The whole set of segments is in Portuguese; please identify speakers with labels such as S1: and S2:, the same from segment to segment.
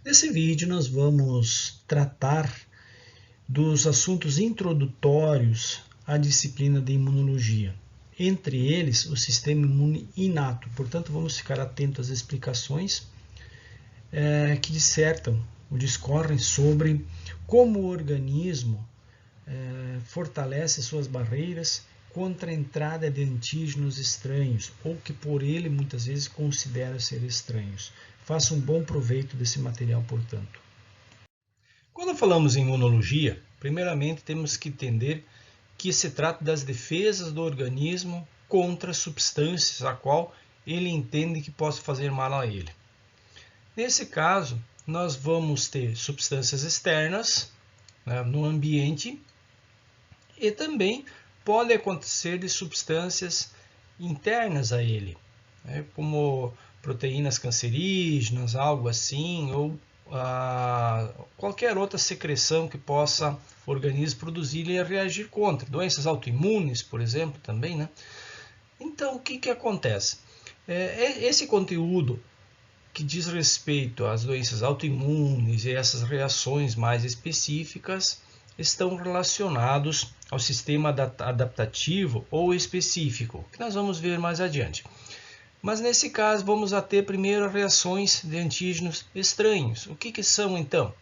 S1: Nesse vídeo nós vamos tratar dos assuntos introdutórios à disciplina de imunologia. Entre eles, o sistema imune inato. Portanto, vamos ficar atentos às explicações que dissertam ou discorrem sobre como o organismo fortalece suas barreiras contra a entrada de antígenos estranhos, ou que por ele muitas vezes considera ser estranhos. Faça um bom proveito desse material, portanto. Quando falamos em imunologia, primeiramente temos que entender que se trata das defesas do organismo contra substâncias a qual ele entende que possa fazer mal a ele. Nesse caso, nós vamos ter substâncias externas, né, no ambiente, e também pode acontecer de substâncias internas a ele, né, como proteínas cancerígenas, algo assim, ou qualquer outra secreção que possa o organismo produzir e reagir contra. Doenças autoimunes, por exemplo, também, né? Então, o que acontece? Esse conteúdo que diz respeito às doenças autoimunes e essas reações mais específicas estão relacionados ao sistema adaptativo ou específico, que nós vamos ver mais adiante. Mas nesse caso vamos ter primeiro reações de antígenos estranhos. O que são então?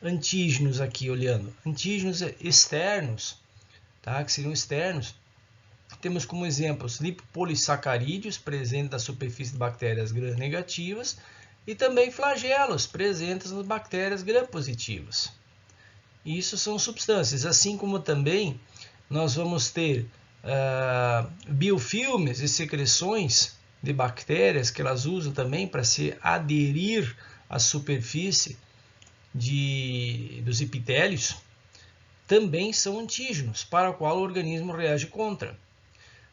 S1: Antígenos aqui olhando. Antígenos externos, tá? Que seriam externos. Temos como exemplos lipopolissacarídeos presentes na superfície de bactérias gram-negativas e também flagelos presentes nas bactérias gram-positivas. Isso são substâncias, assim como também nós vamos ter biofilmes e secreções de bactérias que elas usam também para se aderir à superfície dos epitélios, também são antígenos, para o qual o organismo reage contra.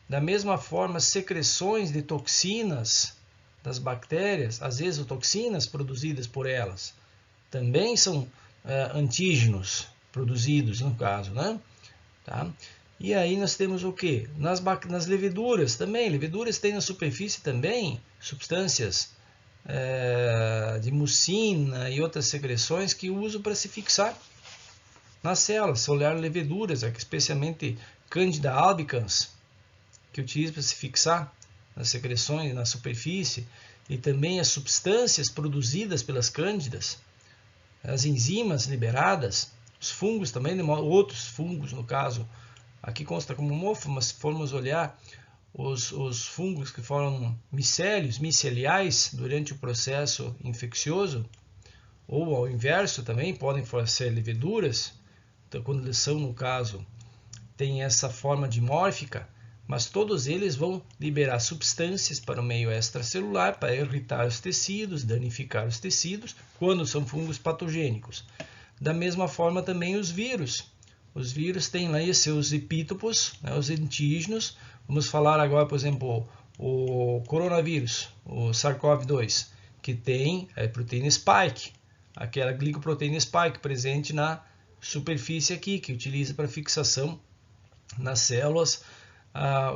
S1: Da mesma forma, secreções de toxinas das bactérias, as exotoxinas produzidas por elas, também são antígenos produzidos, no caso, né? Tá? E aí nós temos o que? Nas leveduras também. Leveduras têm na superfície também substâncias de mucina e outras secreções que usam para se fixar nas células. Se olhar leveduras, especialmente Candida albicans, que utiliza para se fixar nas secreções na superfície, e também as substâncias produzidas pelas cândidas, as enzimas liberadas, os fungos também, outros fungos no caso, aqui consta como mofo, mas se formos olhar os fungos que formam miceliais durante o processo infeccioso, ou ao inverso também, podem ser leveduras, então quando eles são, no caso, tem essa forma dimórfica, mas todos eles vão liberar substâncias para o meio extracelular para irritar os tecidos, danificar os tecidos, quando são fungos patogênicos. Da mesma forma também os vírus. Os vírus têm lá seus epítopos, né, os antígenos. Vamos falar agora, por exemplo, o coronavírus, o SARS-CoV-2, que tem a proteína spike, aquela glicoproteína spike presente na superfície aqui, que utiliza para fixação nas células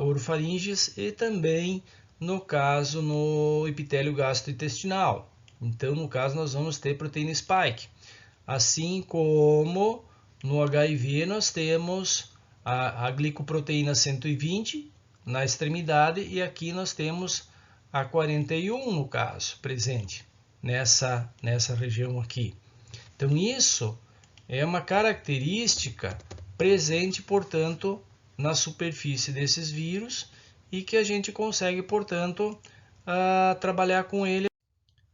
S1: orofaríngeas e também, no caso, no epitélio gastrointestinal. Então, no caso, nós vamos ter proteína spike. Assim como no HIV nós temos a glicoproteína 120 na extremidade e aqui nós temos a 41 no caso presente nessa região aqui. Então isso é uma característica presente, portanto, na superfície desses vírus e que a gente consegue, portanto, trabalhar com ele.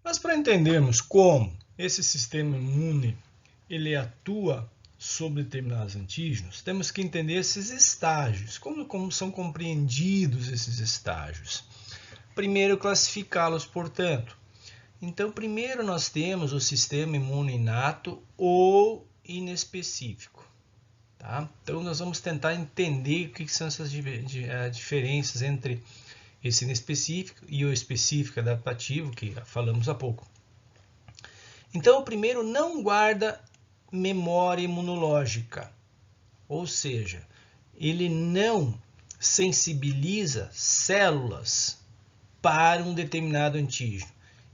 S1: Mas para entendermos como esse sistema imune ele atua sobre determinados antígenos, temos que entender esses estágios, como são compreendidos esses estágios. Primeiro, classificá-los, portanto. Então, primeiro nós temos o sistema imune inato ou inespecífico. Tá? Então, nós vamos tentar entender o que são essas diferenças entre esse inespecífico e o específico adaptativo, que falamos há pouco. Então, o primeiro não guarda memória imunológica, ou seja, ele não sensibiliza células para um determinado antígeno.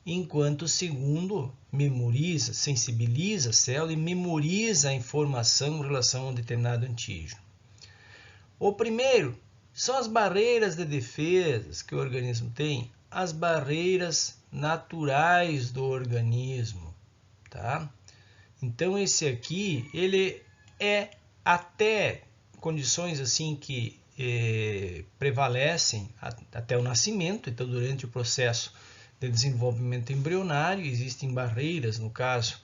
S1: enquanto o segundo memoriza, sensibiliza a célula e memoriza a informação em relação a um determinado antígeno. O primeiro são as barreiras de defesa que o organismo tem, as barreiras naturais do organismo, tá? Então esse aqui, ele é até condições assim que prevalecem até o nascimento. Então durante o processo de desenvolvimento embrionário existem barreiras, no caso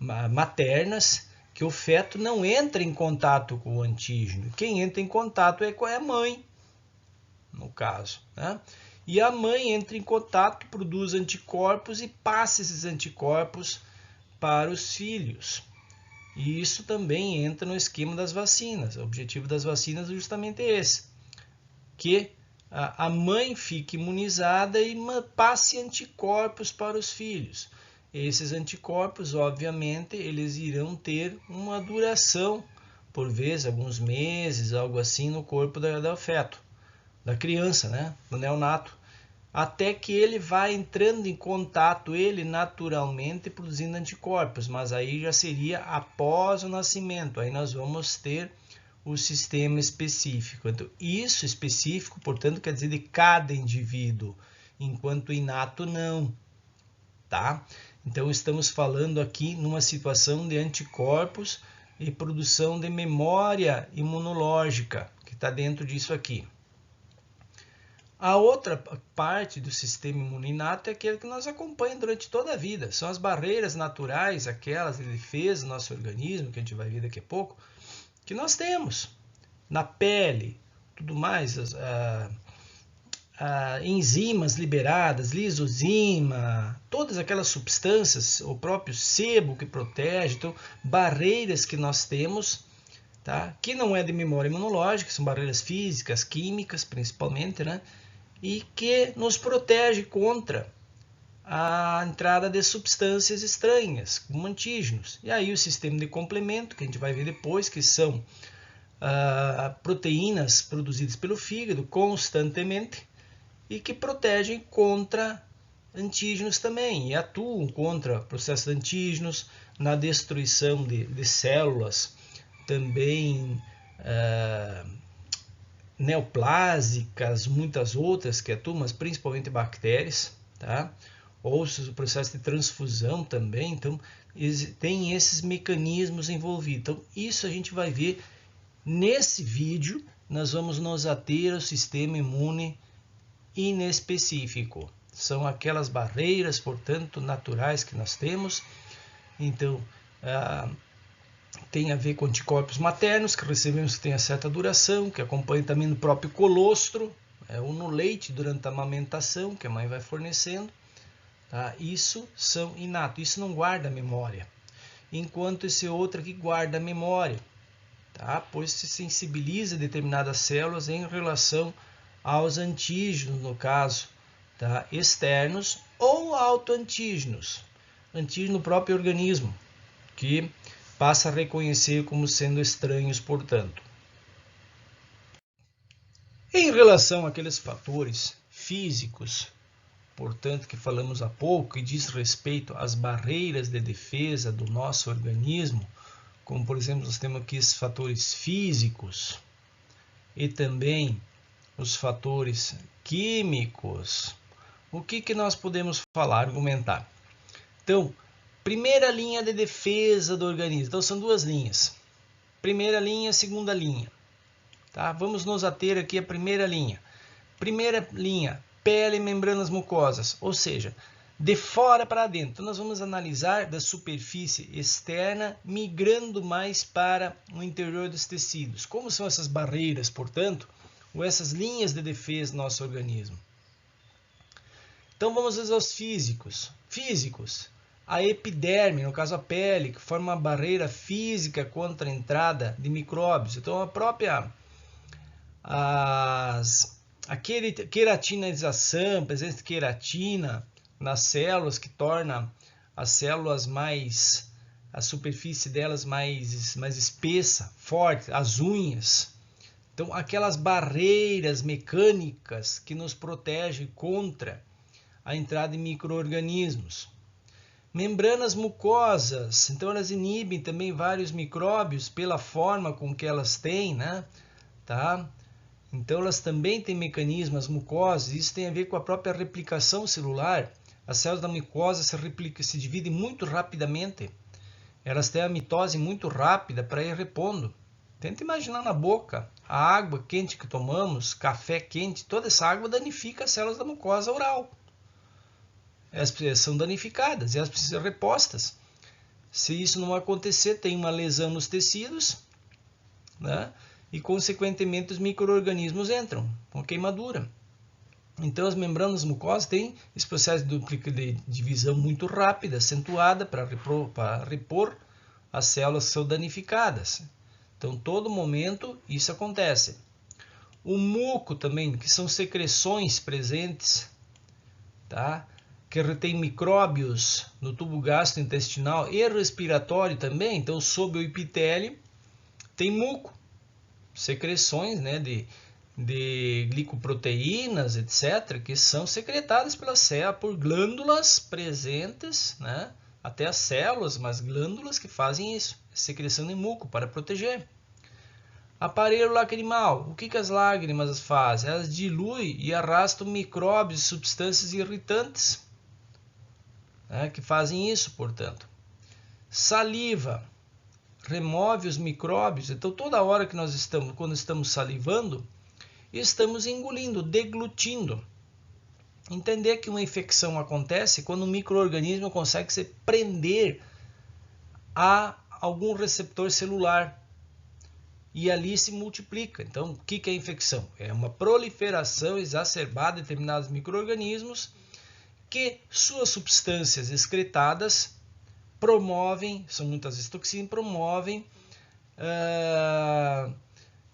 S1: maternas, que o feto não entra em contato com o antígeno. Quem entra em contato é com a mãe, no caso, né? E a mãe entra em contato, produz anticorpos e passa esses anticorpos para os filhos. E isso também entra no esquema das vacinas. O objetivo das vacinas é justamente esse, que a mãe fique imunizada e passe anticorpos para os filhos. Esses anticorpos, obviamente, eles irão ter uma duração, por vezes, alguns meses, algo assim, no corpo do feto, da criança, né? Do neonato, até que ele vai entrando em contato, ele naturalmente produzindo anticorpos, mas aí já seria após o nascimento, aí nós vamos ter o sistema específico. Então, isso específico, portanto, quer dizer de cada indivíduo, enquanto inato não, tá? Então, estamos falando aqui numa situação de anticorpos e produção de memória imunológica, que está dentro disso aqui. A outra parte do sistema imune inato é aquele que nós acompanhamos durante toda a vida. São as barreiras naturais, aquelas de defesa do nosso organismo, que a gente vai ver daqui a pouco, que nós temos na pele, tudo mais, enzimas liberadas, lisozima, todas aquelas substâncias, o próprio sebo que protege, então, barreiras que nós temos, tá? Que não é de memória imunológica, são barreiras físicas, químicas principalmente, né? E que nos protege contra a entrada de substâncias estranhas, como antígenos. E aí o sistema de complemento, que a gente vai ver depois, que são proteínas produzidas pelo fígado constantemente e que protegem contra antígenos também, e atuam contra o processo de antígenos, na destruição de células também neoplásicas, muitas outras que atuam, mas principalmente bactérias, tá? Ou o processo de transfusão também. Então, tem esses mecanismos envolvidos. Então, isso a gente vai ver nesse vídeo. Nós vamos nos ater ao sistema imune inespecífico. São aquelas barreiras, portanto, naturais que nós temos. Então, tem a ver com anticorpos maternos, que recebemos que tem a certa duração, que acompanha também no próprio colostro, ou no leite durante a amamentação, que a mãe vai fornecendo. Tá? Isso são inatos, isso não guarda memória. Enquanto esse outro aqui guarda memória, tá? Pois se sensibiliza determinadas células em relação aos antígenos, no caso, tá? Externos ou autoantígenos, antígeno no próprio organismo, que passa a reconhecer como sendo estranhos, portanto. Em relação àqueles fatores físicos, portanto, que falamos há pouco, que diz respeito às barreiras de defesa do nosso organismo, como, por exemplo, nós temos aqui esses fatores físicos e também os fatores químicos. O que nós podemos falar, argumentar? Então, primeira linha de defesa do organismo. Então, são duas linhas. Primeira linha, segunda linha. Tá? Vamos nos ater aqui à primeira linha. Primeira linha, pele e membranas mucosas, ou seja, de fora para dentro. Então, nós vamos analisar da superfície externa, migrando mais para o interior dos tecidos. Como são essas barreiras, portanto, ou essas linhas de defesa do nosso organismo? Então, vamos aos físicos. A epiderme, no caso a pele, que forma uma barreira física contra a entrada de micróbios. Então, a queratinização, a presença de queratina nas células, que torna as células a superfície delas mais espessa, forte, as unhas. Então, aquelas barreiras mecânicas que nos protegem contra a entrada de micro-organismos. Membranas mucosas, então elas inibem também vários micróbios pela forma com que elas têm, né? Tá? Então elas também têm mecanismos mucosas, isso tem a ver com a própria replicação celular. As células da mucosa se dividem muito rapidamente, elas têm a mitose muito rápida para ir repondo. Tenta imaginar na boca, a água quente que tomamos, café quente, toda essa água danifica as células da mucosa oral. Elas são danificadas e elas precisam ser repostas. Se isso não acontecer, tem uma lesão nos tecidos, né? E consequentemente os micro-organismos entram com queimadura. Então as membranas mucosas têm esse processo de divisão muito rápida, acentuada, para repor as células que são danificadas. Então todo momento isso acontece. O muco também, que são secreções presentes, tá? Que retém micróbios no tubo gastrointestinal e respiratório também. Então sob o epitélio tem muco, secreções, né, de glicoproteínas, etc., que são secretadas pela célula por glândulas presentes, né, até as células, mas glândulas que fazem isso, secreção de muco para proteger. Aparelho lacrimal, o que as lágrimas fazem? Elas diluem e arrastam micróbios e substâncias irritantes, né, que fazem isso, portanto. Saliva remove os micróbios, então toda hora que quando estamos salivando, estamos engolindo, deglutindo. Entender que uma infecção acontece quando um micro-organismo consegue se prender a algum receptor celular e ali se multiplica. Então, o que é infecção? É uma proliferação exacerbada de determinados micro-organismos que suas substâncias excretadas promovem, são muitas vezes toxinas, promovem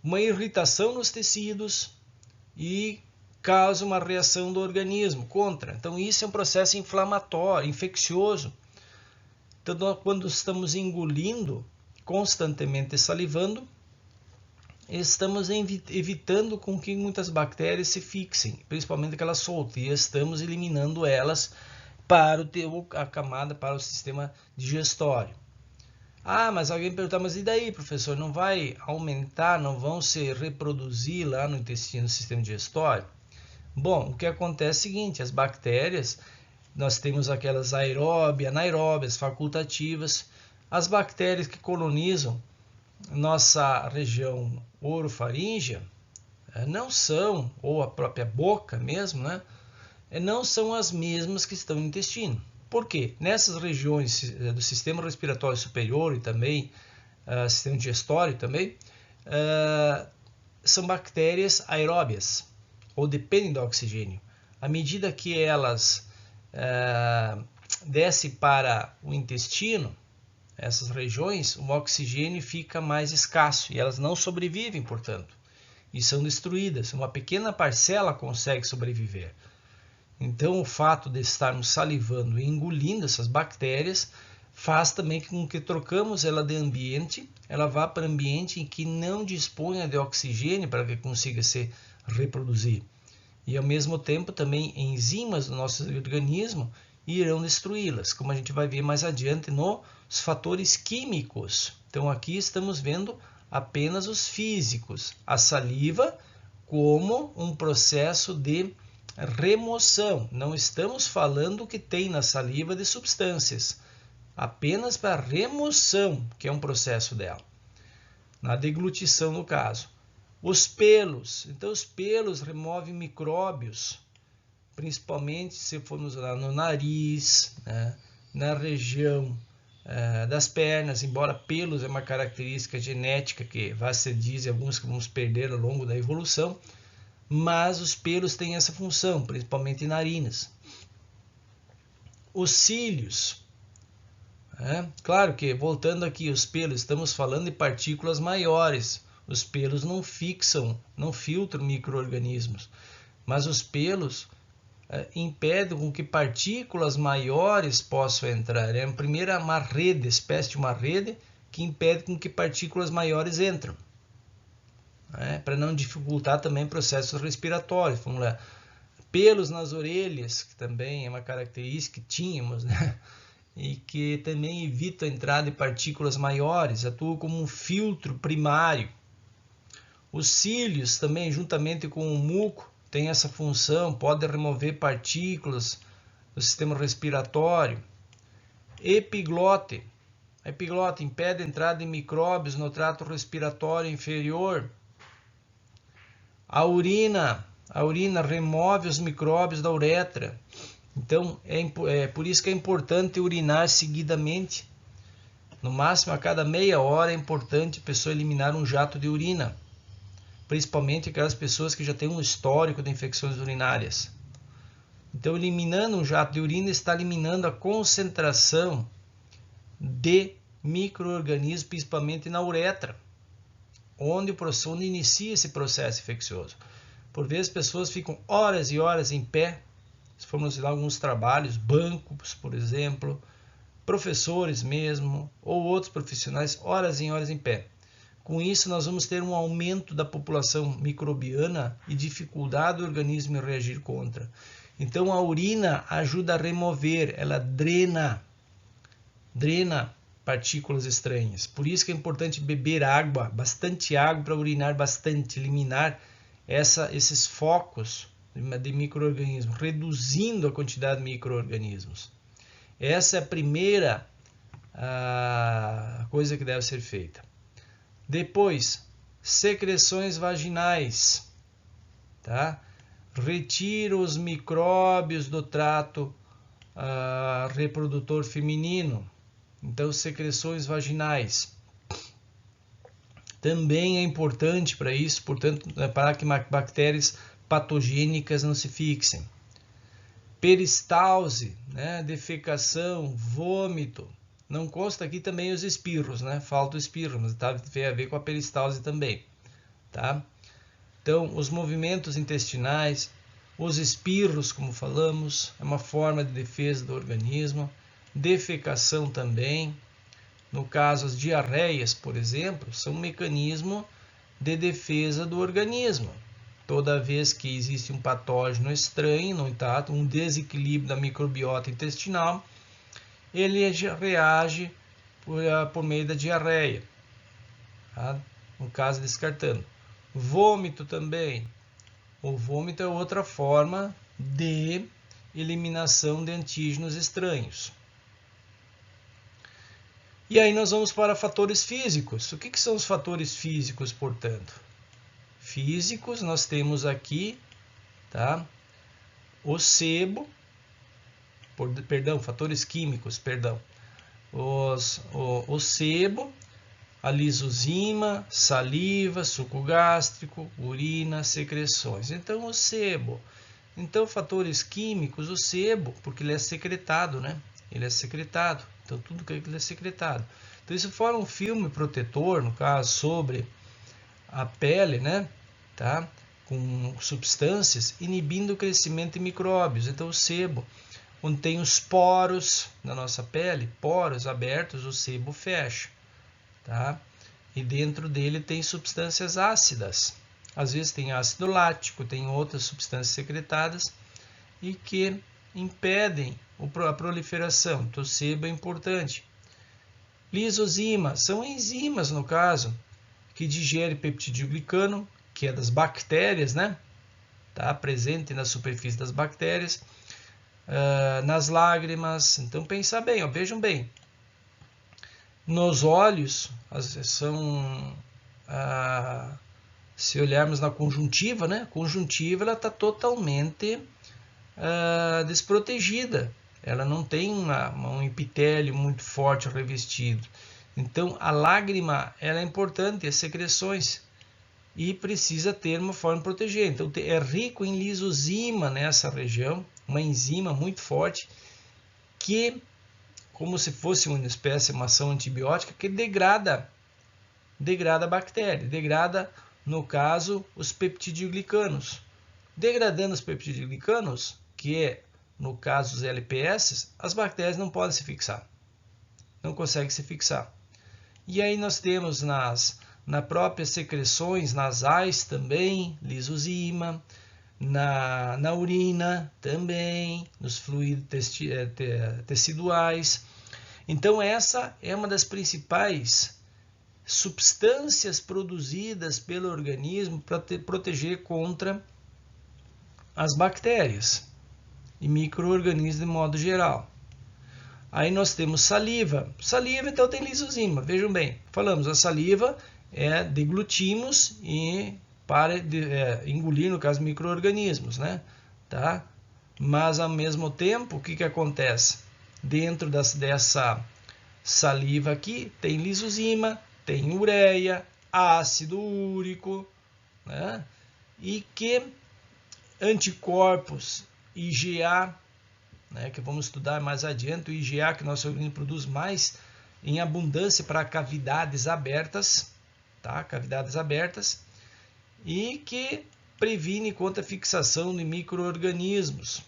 S1: uma irritação nos tecidos e causa uma reação do organismo contra. Então isso é um processo inflamatório, infeccioso. Então quando estamos engolindo constantemente salivando, estamos evitando com que muitas bactérias se fixem, principalmente aquelas soltas, e estamos eliminando elas para a camada, para o sistema digestório. Ah, mas alguém perguntar, mas e daí, professor? Não vai aumentar, não vão se reproduzir lá no intestino, no sistema digestório? Bom, o que acontece é o seguinte, as bactérias, nós temos aquelas aeróbias, anaeróbias, facultativas. As bactérias que colonizam nossa região orofaríngea não são, ou a própria boca mesmo, né? Não são as mesmas que estão no intestino. Por quê? Nessas regiões do sistema respiratório superior e também sistema digestório também, são bactérias aeróbias, ou dependem do oxigênio. À medida que elas descem para o intestino, essas regiões, o oxigênio fica mais escasso e elas não sobrevivem, portanto, e são destruídas. Uma pequena parcela consegue sobreviver. Então, o fato de estarmos salivando e engolindo essas bactérias faz também com que trocamos ela de ambiente, ela vá para ambiente em que não disponha de oxigênio para que consiga se reproduzir. E, ao mesmo tempo, também enzimas do nosso organismo irão destruí-las, como a gente vai ver mais adiante nos fatores químicos. Então, aqui estamos vendo apenas os físicos, a saliva como um processo de remoção. Não estamos falando o que tem na saliva de substâncias, apenas para remoção, que é um processo dela, na deglutição no caso. Os pelos, então os pelos removem micróbios, principalmente se formos lá no nariz, né, na região das pernas, embora pelos é uma característica genética que se diz alguns que vamos perder ao longo da evolução, mas os pelos têm essa função, principalmente narinas. Os cílios, claro que, voltando aqui, os pelos, estamos falando de partículas maiores, os pelos não fixam, não filtram micro-organismos, mas os pelos impedem com que partículas maiores possam entrar. É a primeira uma rede, espécie de uma rede que impede com que partículas maiores entram. Para não dificultar também processos respiratórios. Vamos lá. Pelos nas orelhas, que também é uma característica que tínhamos, né? E que também evita a entrada de partículas maiores, atua como um filtro primário. Os cílios também, juntamente com o muco, tem essa função, pode remover partículas do sistema respiratório. Epiglote. A epiglote impede a entrada de micróbios no trato respiratório inferior. A urina remove os micróbios da uretra. Então, por isso que é importante urinar seguidamente. No máximo, a cada meia hora é importante a pessoa eliminar um jato de urina. Principalmente aquelas pessoas que já têm um histórico de infecções urinárias. Então, eliminando um jato de urina, está eliminando a concentração de micro-organismos, principalmente na uretra, onde inicia esse processo infeccioso. Por vezes, pessoas ficam horas e horas em pé, se formos lá alguns trabalhos, bancos, por exemplo, professores mesmo, ou outros profissionais, horas e horas em pé. Com isso, nós vamos ter um aumento da população microbiana e dificuldade do organismo em reagir contra. Então, a urina ajuda a remover, ela drena partículas estranhas. Por isso que é importante beber água, bastante água para urinar bastante, eliminar esses focos de micro-organismos, reduzindo a quantidade de micro-organismos. Essa é a primeira coisa que deve ser feita. Depois, secreções vaginais, tá? Retira os micróbios do trato reprodutor feminino. Então, secreções vaginais. Também é importante para isso, portanto, para que bactérias patogênicas não se fixem. Peristalse, né? Defecação, vômito. Não consta aqui também os espirros, né? Falta o espirro, mas tem a ver com a peristalse também, tá? Então, os movimentos intestinais, os espirros, como falamos, é uma forma de defesa do organismo. Defecação também. No caso, as diarreias, por exemplo, são um mecanismo de defesa do organismo. Toda vez que existe um patógeno estranho, no entanto, um desequilíbrio da microbiota intestinal, ele reage por meio da diarreia, tá? No caso, descartando. Vômito também. O vômito é outra forma de eliminação de antígenos estranhos. E aí nós vamos para fatores físicos. O que são os fatores físicos, portanto? Físicos, nós temos aqui, tá? O sebo, fatores químicos, o sebo, a lisozima, saliva, suco gástrico, urina, secreções. Então, o sebo. Então, fatores químicos, o sebo, porque ele é secretado, né? Ele é secretado. Então, tudo que ele é secretado. Então, isso forma um filme protetor, no caso, sobre a pele, né? Tá? Com substâncias inibindo o crescimento de micróbios. Então, o sebo, onde tem os poros na nossa pele, poros abertos, o sebo fecha, tá? E dentro dele tem substâncias ácidas. Às vezes tem ácido lático, tem outras substâncias secretadas e que impedem a proliferação. Então, o sebo é importante. Lisozima, são enzimas, no caso, que digerem peptidoglicano, que é das bactérias, né? Tá presente na superfície das bactérias, nas lágrimas. Então, pensa bem, ó, vejam bem. Nos olhos, se olharmos na conjuntiva, né? A conjuntiva está totalmente desprotegida. Ela não tem um epitélio muito forte revestido. Então, a lágrima ela é importante, as secreções, e precisa ter uma forma de proteger. Então, é rico em lisozima nessa região, uma enzima muito forte, que, como se fosse uma espécie de uma ação antibiótica, que degrada a bactéria, degrada, no caso, os peptidoglicanos. Degradando os peptidoglicanos, que é, no caso, os LPS, as bactérias não podem se fixar. Não conseguem se fixar. E aí nós temos nas próprias secreções nasais também, lisozima, na urina também, nos fluidos teciduais. Então essa é uma das principais substâncias produzidas pelo organismo para proteger contra as bactérias e micro-organismos de modo geral. Aí nós temos saliva. Saliva, então, tem lisozima. Vejam bem, falamos, a saliva deglutimos e para engolir, no caso, micro-organismos, né? Tá? Mas, ao mesmo tempo, o que acontece? Dentro dessa saliva aqui, tem lisozima, tem ureia, ácido úrico, né? E que anticorpos IgA, né, que vamos estudar mais adiante, o IgA que nosso organismo produz mais em abundância para cavidades abertas, tá? Cavidades abertas, e que previne contra a fixação de micro-organismos.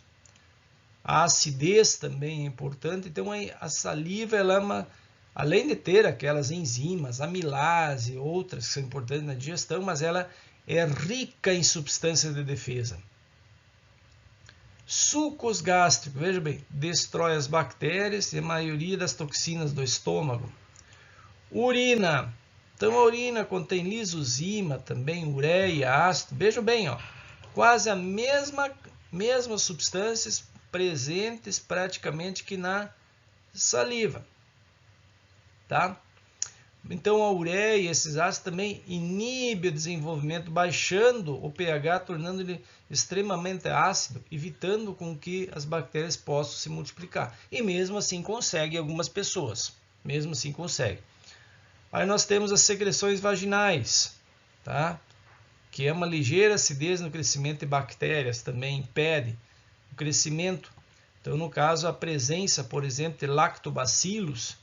S1: A acidez também é importante, então a saliva, ela além de ter aquelas enzimas, amilase, outras que são importantes na digestão, mas ela é rica em substâncias de defesa. Sucos gástricos, veja bem, destrói as bactérias e a maioria das toxinas do estômago. Urina, então a urina contém lisozima também, ureia, ácido, veja bem, ó, quase a mesmas substâncias presentes praticamente que na saliva, tá? Então a ureia e esses ácidos também inibem o desenvolvimento, baixando o pH, tornando ele extremamente ácido, evitando com que as bactérias possam se multiplicar. E mesmo assim consegue algumas pessoas, mesmo assim consegue. Aí nós temos as secreções vaginais, tá? Que é uma ligeira acidez no crescimento de bactérias, também impede o crescimento. Então, no caso, a presença, por exemplo, de lactobacilos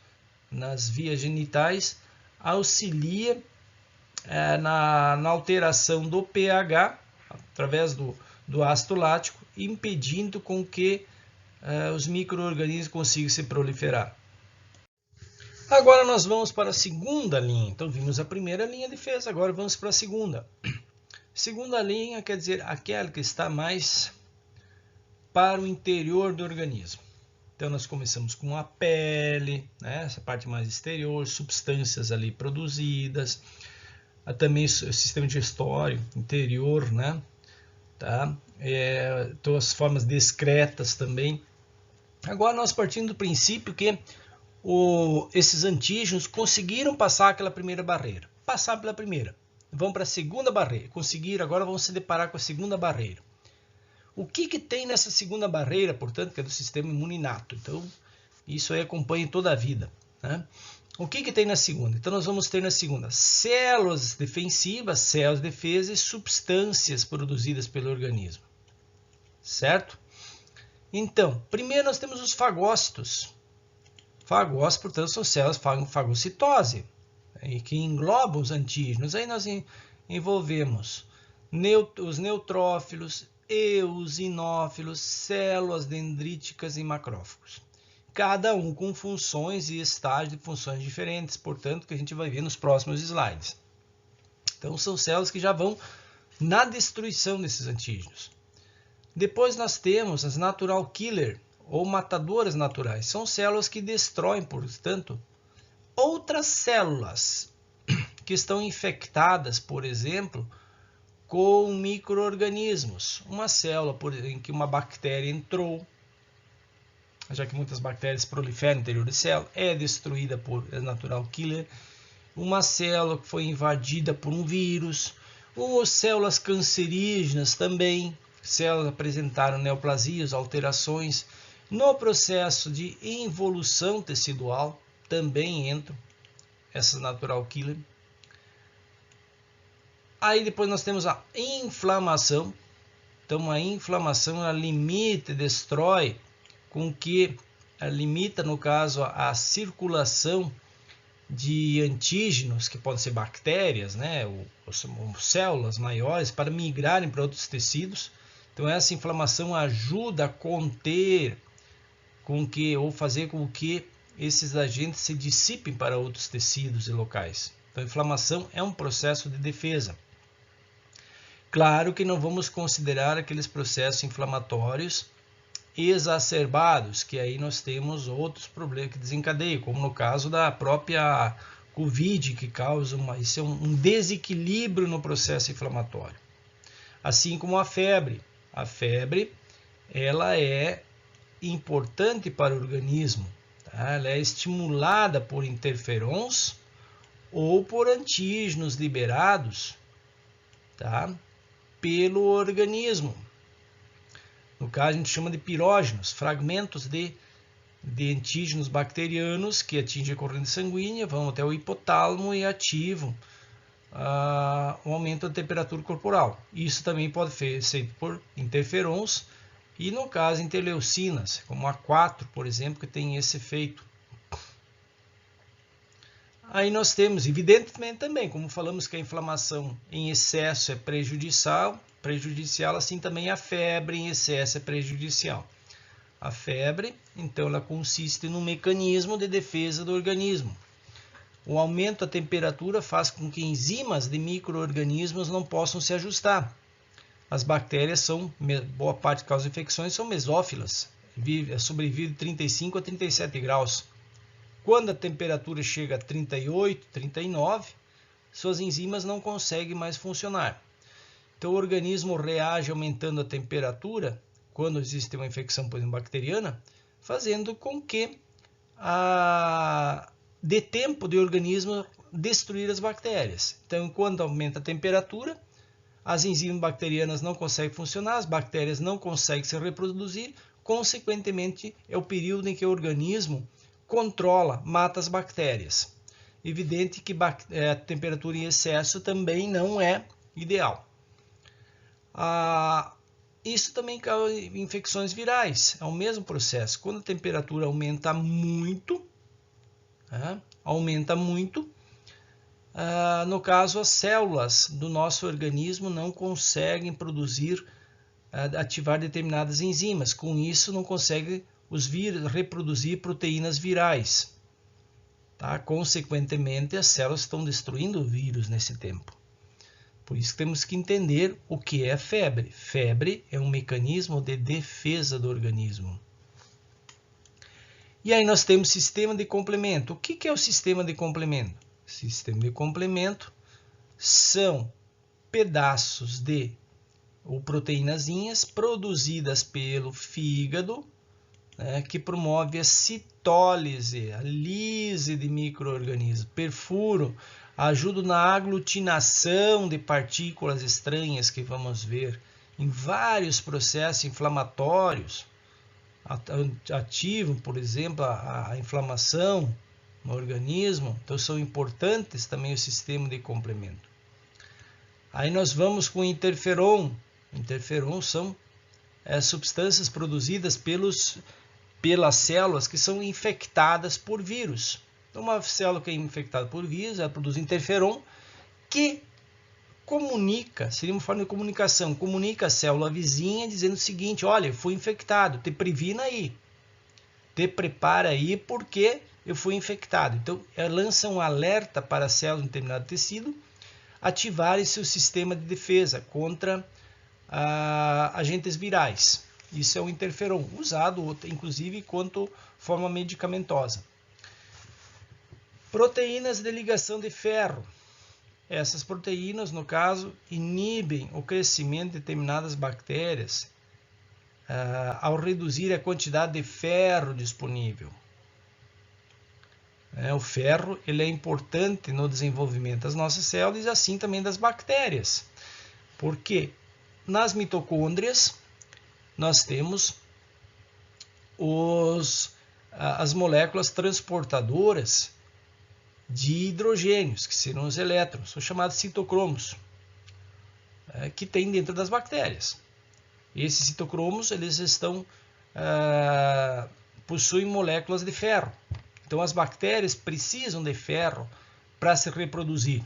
S1: nas vias genitais auxilia na alteração do pH através do ácido lático, impedindo com que os micro-organismos consigam se proliferar. Agora nós vamos para a segunda linha. Então vimos a primeira linha de defesa, agora vamos para a segunda. Segunda linha quer dizer aquela que está mais para o interior do organismo. Então nós começamos com a pele, né, essa parte mais exterior, substâncias ali produzidas, também o sistema digestório interior, né, tá? Todas as formas discretas também. Agora nós partimos do princípio que esses antígenos conseguiram passar aquela primeira barreira. Passaram pela primeira, vão para a segunda barreira, conseguiram, agora vão se deparar com a segunda barreira. O que tem nessa segunda barreira, portanto, que é do sistema imuninato? Então, isso aí acompanha toda a vida, né? O que tem na segunda? Então, nós vamos ter na segunda células defensivas, células de defesa e substâncias produzidas pelo organismo, certo? Então, primeiro nós temos os fagócitos. Fagócitos, portanto, são células fagocitose, que englobam os antígenos. Aí nós envolvemos os neutrófilos, eosinófilos, células dendríticas e macrófagos. Cada um com funções e estágios de funções diferentes, portanto, que a gente vai ver nos próximos slides. Então, são células que já vão na destruição desses antígenos. Depois nós temos as natural killer, ou matadoras naturais. São células que destroem, portanto, outras células que estão infectadas, por exemplo, com micro-organismos. Uma célula em que uma bactéria entrou, já que muitas bactérias proliferam no interior de célula, é destruída por natural killer. Uma célula que foi invadida por um vírus, ou células cancerígenas também. Células apresentaram neoplasias, alterações. No processo de involução tecidual, também entram essas natural killer. Aí depois nós temos a inflamação. Então a inflamação ela limita e destrói com que limita, no caso, a circulação de antígenos, que podem ser bactérias, né, ou células maiores, para migrarem para outros tecidos. Então essa inflamação ajuda a conter ou fazer com que esses agentes se dissipem para outros tecidos e locais. Então a inflamação é um processo de defesa. Claro que não vamos considerar aqueles processos inflamatórios exacerbados, que aí nós temos outros problemas que desencadeiam, como no caso da própria Covid, que causa isso é um desequilíbrio no processo inflamatório. Assim como a febre. A febre, ela é importante para o organismo, tá? Ela é estimulada por interferons ou por antígenos liberados, tá? Pelo organismo. No caso, a gente chama de pirógenos, fragmentos de antígenos bacterianos que atingem a corrente sanguínea, vão até o hipotálamo e ativam o aumento da temperatura corporal. Isso também pode ser feito por interferons e, no caso, interleucinas, como a 4, por exemplo, que tem esse efeito. Aí nós temos, evidentemente também, como falamos que a inflamação em excesso é prejudicial, assim também a febre em excesso é prejudicial. A febre, então, ela consiste num mecanismo de defesa do organismo. O aumento da temperatura faz com que enzimas de micro-organismos não possam se ajustar. As bactérias boa parte das causas de infecções são mesófilas, sobrevivem de 35 a 37 graus. Quando a temperatura chega a 38, 39, suas enzimas não conseguem mais funcionar. Então o organismo reage aumentando a temperatura quando existe uma infecção, por exemplo, bacteriana, fazendo com que dê tempo do organismo destruir as bactérias. Então, enquanto aumenta a temperatura, as enzimas bacterianas não conseguem funcionar, as bactérias não conseguem se reproduzir, consequentemente, é o período em que o organismo controla, mata as bactérias. Evidente que a temperatura em excesso também não é ideal. Isso também causa infecções virais, é o mesmo processo. Quando a temperatura aumenta muito, no caso, as células do nosso organismo não conseguem produzir, ativar determinadas enzimas. Com isso, não consegue os vírus reproduzir proteínas virais. Tá? Consequentemente, as células estão destruindo o vírus nesse tempo. Por isso temos que entender o que é febre. Febre é um mecanismo de defesa do organismo. E aí nós temos sistema de complemento. O que é o sistema de complemento? Sistema de complemento são pedaços ou proteínazinhas produzidas pelo fígado, que promove a citólise, a lise de micro-organismos, perfuram, ajudam na aglutinação de partículas estranhas que vamos ver em vários processos inflamatórios, ativam, por exemplo, a inflamação no organismo. Então são importantes também o sistema de complemento. Aí nós vamos com o interferon. Interferon são substâncias produzidas pelas células que são infectadas por vírus. Então, uma célula que é infectada por vírus, ela produz interferon, que comunica, seria uma forma de comunicação, comunica a célula vizinha dizendo o seguinte: olha, eu fui infectado, te previna aí, te prepara aí porque eu fui infectado. Então, ela lança um alerta para a célula de determinado tecido ativar seu sistema de defesa contra agentes virais. Isso é o interferon, usado inclusive quanto forma medicamentosa. Proteínas de ligação de ferro. Essas proteínas, no caso, inibem o crescimento de determinadas bactérias ao reduzir a quantidade de ferro disponível. O ferro ele é importante no desenvolvimento das nossas células e assim também das bactérias. Porque nas mitocôndrias nós temos as moléculas transportadoras de hidrogênios, que serão os elétrons, são chamados citocromos, que tem dentro das bactérias. Esses citocromos eles possuem moléculas de ferro. Então as bactérias precisam de ferro para se reproduzir.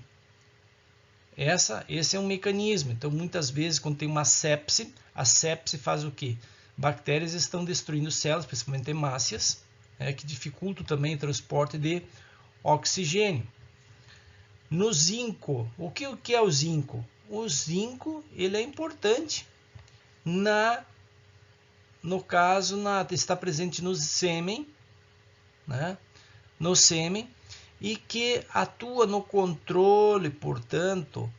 S1: Esse é um mecanismo. Então muitas vezes quando tem uma sepse, a sepse faz o quê? Bactérias estão destruindo células, principalmente hemácias, que dificultam também o transporte de oxigênio. No zinco, o que é o zinco? o zinco ele é importante no caso está presente no sêmen, né? No sêmen, e que atua no controle, portanto,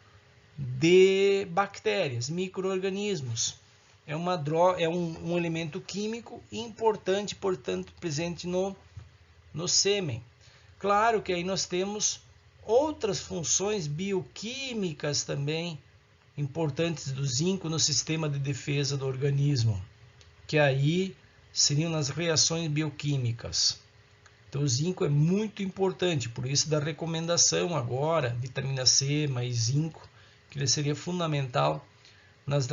S1: de bactérias, micro-organismos. É um elemento químico importante, portanto, presente no sêmen. Claro que aí nós temos outras funções bioquímicas também importantes do zinco no sistema de defesa do organismo, que aí seriam nas reações bioquímicas. Então, o zinco é muito importante, por isso da recomendação agora, vitamina C mais zinco, que ele seria fundamental nas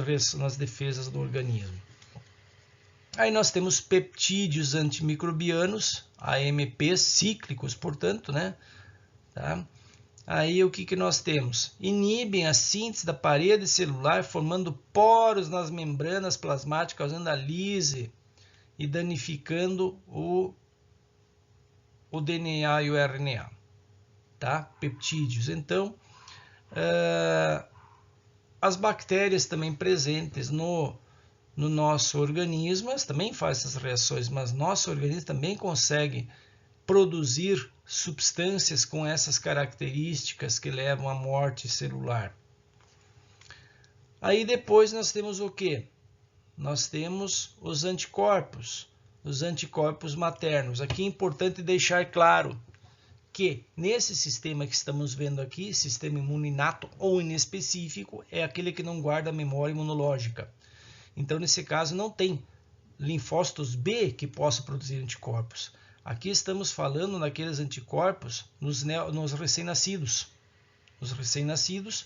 S1: defesas do organismo. Aí nós temos peptídeos antimicrobianos, AMPs cíclicos, portanto, né? Tá? Aí o que nós temos? Inibem a síntese da parede celular, formando poros nas membranas plasmáticas, causando a lise e danificando o DNA e o RNA. Tá? Peptídeos. Então, as bactérias também presentes no nosso organismo, elas também fazem essas reações, mas nosso organismo também consegue produzir substâncias com essas características que levam à morte celular. Aí depois nós temos o quê? Nós temos os anticorpos maternos. Aqui é importante deixar claro que nesse sistema que estamos vendo aqui, sistema imune inato ou inespecífico, é aquele que não guarda memória imunológica. Então, nesse caso, não tem linfócitos B que possam produzir anticorpos. Aqui estamos falando naqueles anticorpos nos recém-nascidos. Os recém-nascidos,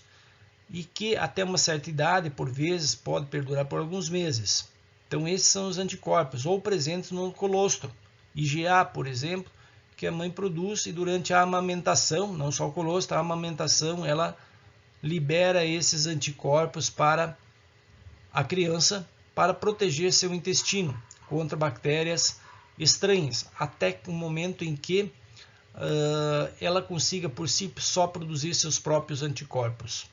S1: e que até uma certa idade, por vezes, pode perdurar por alguns meses. Então, esses são os anticorpos, ou presentes no colostro. IgA, por exemplo, que a mãe produz, e durante a amamentação, não só o colostro, a amamentação, ela libera esses anticorpos para a criança, para proteger seu intestino contra bactérias estranhas, até o momento em que ela consiga por si só produzir seus próprios anticorpos.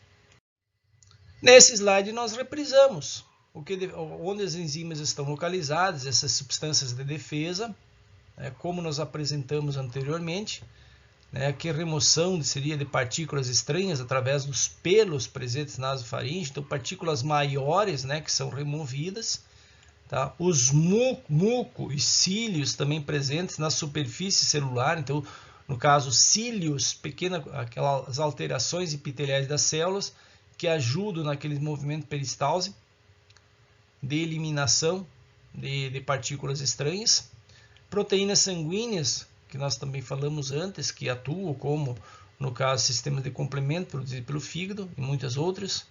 S1: Nesse slide nós reprisamos onde as enzimas estão localizadas, essas substâncias de defesa, como nós apresentamos anteriormente, que remoção seria de partículas estranhas através dos pelos presentes na nasofaringe, então partículas maiores, que são removidas, tá? Os muco e cílios também presentes na superfície celular, então no caso cílios, aquelas alterações epiteliais das células que ajudam naquele movimento peristalse de eliminação de partículas estranhas. Proteínas sanguíneas, que nós também falamos antes, que atuam como, no caso, sistema de complemento produzido pelo fígado e muitas outras.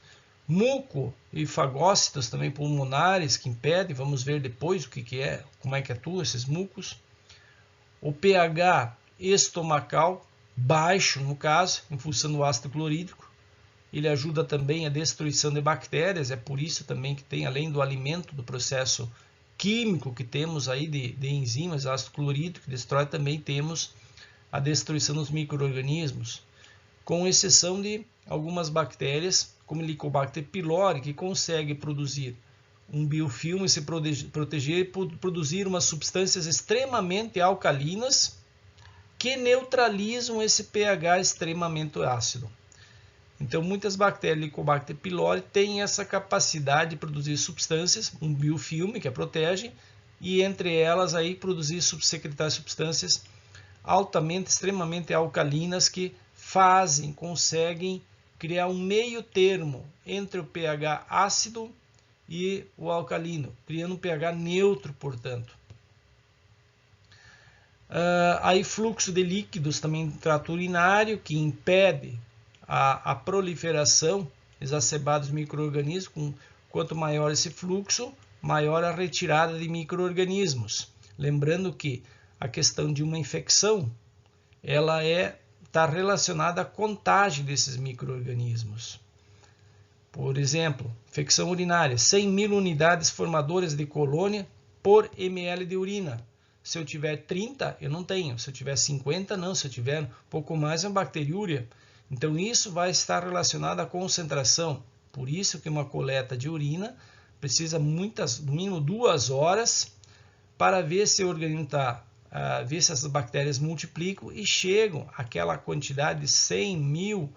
S1: Muco e fagócitos também pulmonares que impedem, vamos ver depois o que é, como é que atuam esses mucos. O pH estomacal baixo, no caso, em função do ácido clorídrico. Ele ajuda também a destruição de bactérias, é por isso também que tem, além do alimento, do processo químico que temos aí de enzimas, ácido clorídrico que destrói, também temos a destruição dos micro-organismos, com exceção de algumas bactérias, como Helicobacter pylori, que consegue produzir um biofilme, se proteger e produzir umas substâncias extremamente alcalinas que neutralizam esse pH extremamente ácido. Então, muitas bactérias Helicobacter pylori têm essa capacidade de produzir substâncias, um biofilme que a protege, e entre elas aí secretar substâncias altamente, extremamente alcalinas que conseguem criar um meio termo entre o pH ácido e o alcalino, criando um pH neutro, portanto. Aí fluxo de líquidos também no trato urinário, que impede a proliferação exacerbada dos micro-organismos. Quanto maior esse fluxo, maior a retirada de micro-organismos. Lembrando que a questão de uma infecção, ela está relacionada à contagem desses micro-organismos. Por exemplo, infecção urinária, 100.000 unidades formadoras de colônia por ml de urina. Se eu tiver 30, eu não tenho. Se eu tiver 50, não. Se eu tiver um pouco mais, é uma bacteriúria. Então, isso vai estar relacionado à concentração Por isso que uma coleta de urina precisa no mínimo 2 horas para ver se o organismo está, ver se essas bactérias multiplicam e chegam àquela quantidade de 100.000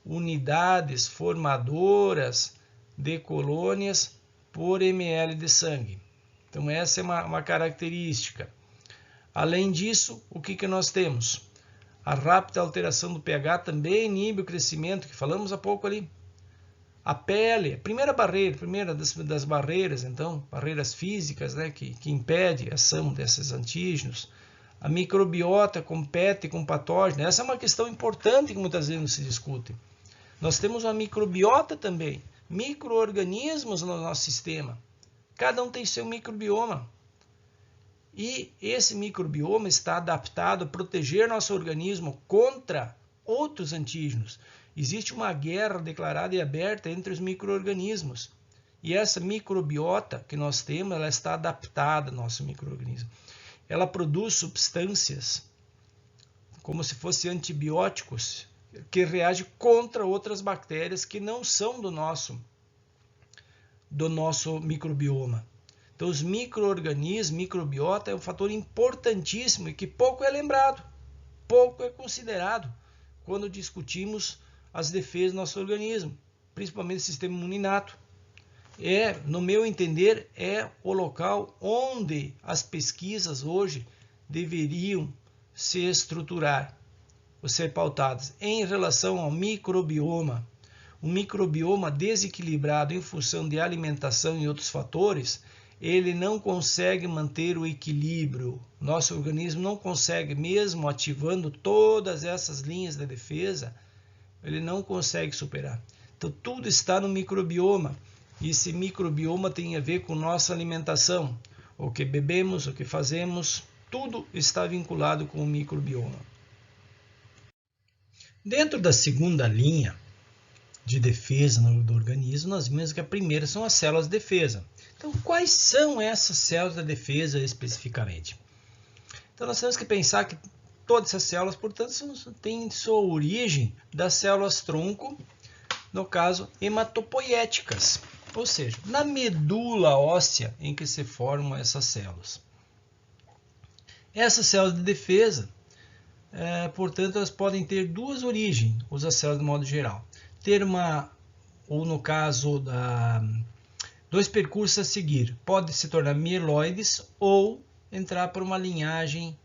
S1: unidades formadoras de colônias por ml de sangue. Então essa é uma característica. Além disso, o que nós temos? A rápida alteração do pH também inibe o crescimento, que falamos há pouco ali. A pele, a primeira das barreiras, então, barreiras físicas, né, que impede a ação desses antígenos. A microbiota compete com patógenos. Essa é uma questão importante que muitas vezes não se discute. Nós temos uma microbiota também, micro-organismos no nosso sistema. Cada um tem seu microbioma. E esse microbioma está adaptado a proteger nosso organismo contra outros antígenos. Existe uma guerra declarada e aberta entre os micro-organismos. E essa microbiota que nós temos, ela está adaptada ao nosso micro-organismo. Ela produz substâncias como se fossem antibióticos que reagem contra outras bactérias que não são do nosso microbioma. Então, os micro-organismos, microbiota é um fator importantíssimo e que pouco é lembrado, pouco é considerado quando discutimos as defesas do nosso organismo, principalmente o sistema imuninato. No meu entender, é o local onde as pesquisas hoje deveriam se estruturar, ou ser pautadas em relação ao microbioma. O microbioma desequilibrado em função de alimentação e outros fatores, ele não consegue manter o equilíbrio. Nosso organismo não consegue, mesmo ativando todas essas linhas de defesa, ele não consegue superar. Então, tudo está no microbioma. E esse microbioma tem a ver com nossa alimentação. O que bebemos, o que fazemos, tudo está vinculado com o microbioma. Dentro da segunda linha de defesa do organismo, nós vimos que a primeira são as células de defesa. Então, quais são essas células de defesa especificamente? Então, nós temos que pensar que todas essas células, portanto, têm sua origem das células tronco, no caso, hematopoéticas, ou seja, na medula óssea em que se formam essas células. Essas células de defesa, portanto, elas podem ter duas origens, as células de modo geral. Ou no caso, dois percursos a seguir. Pode se tornar mieloides ou entrar por uma linhagem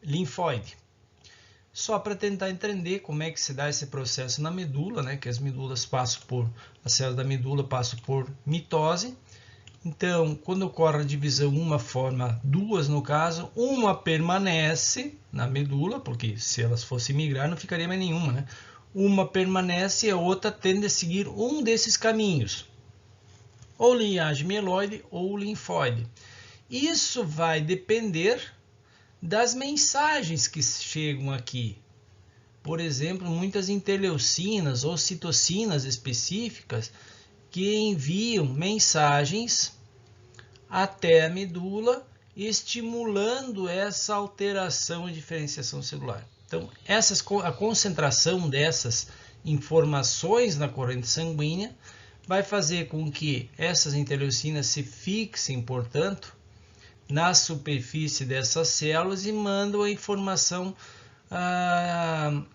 S1: linfóide. Só para tentar entender como é que se dá esse processo na medula, né? Que as células da medula passam por mitose. Então, quando ocorre a divisão, uma forma duas no caso, uma permanece na medula, porque se elas fossem migrar não ficaria mais nenhuma, né? Uma permanece e a outra tende a seguir um desses caminhos, ou linhagem mieloide ou linfóide. Isso vai depender das mensagens que chegam aqui. Por exemplo, muitas interleucinas ou citocinas específicas que enviam mensagens até a medula, estimulando essa alteração e diferenciação celular. Então, a concentração dessas informações na corrente sanguínea vai fazer com que essas interleucinas se fixem, portanto, na superfície dessas células e mandam a informação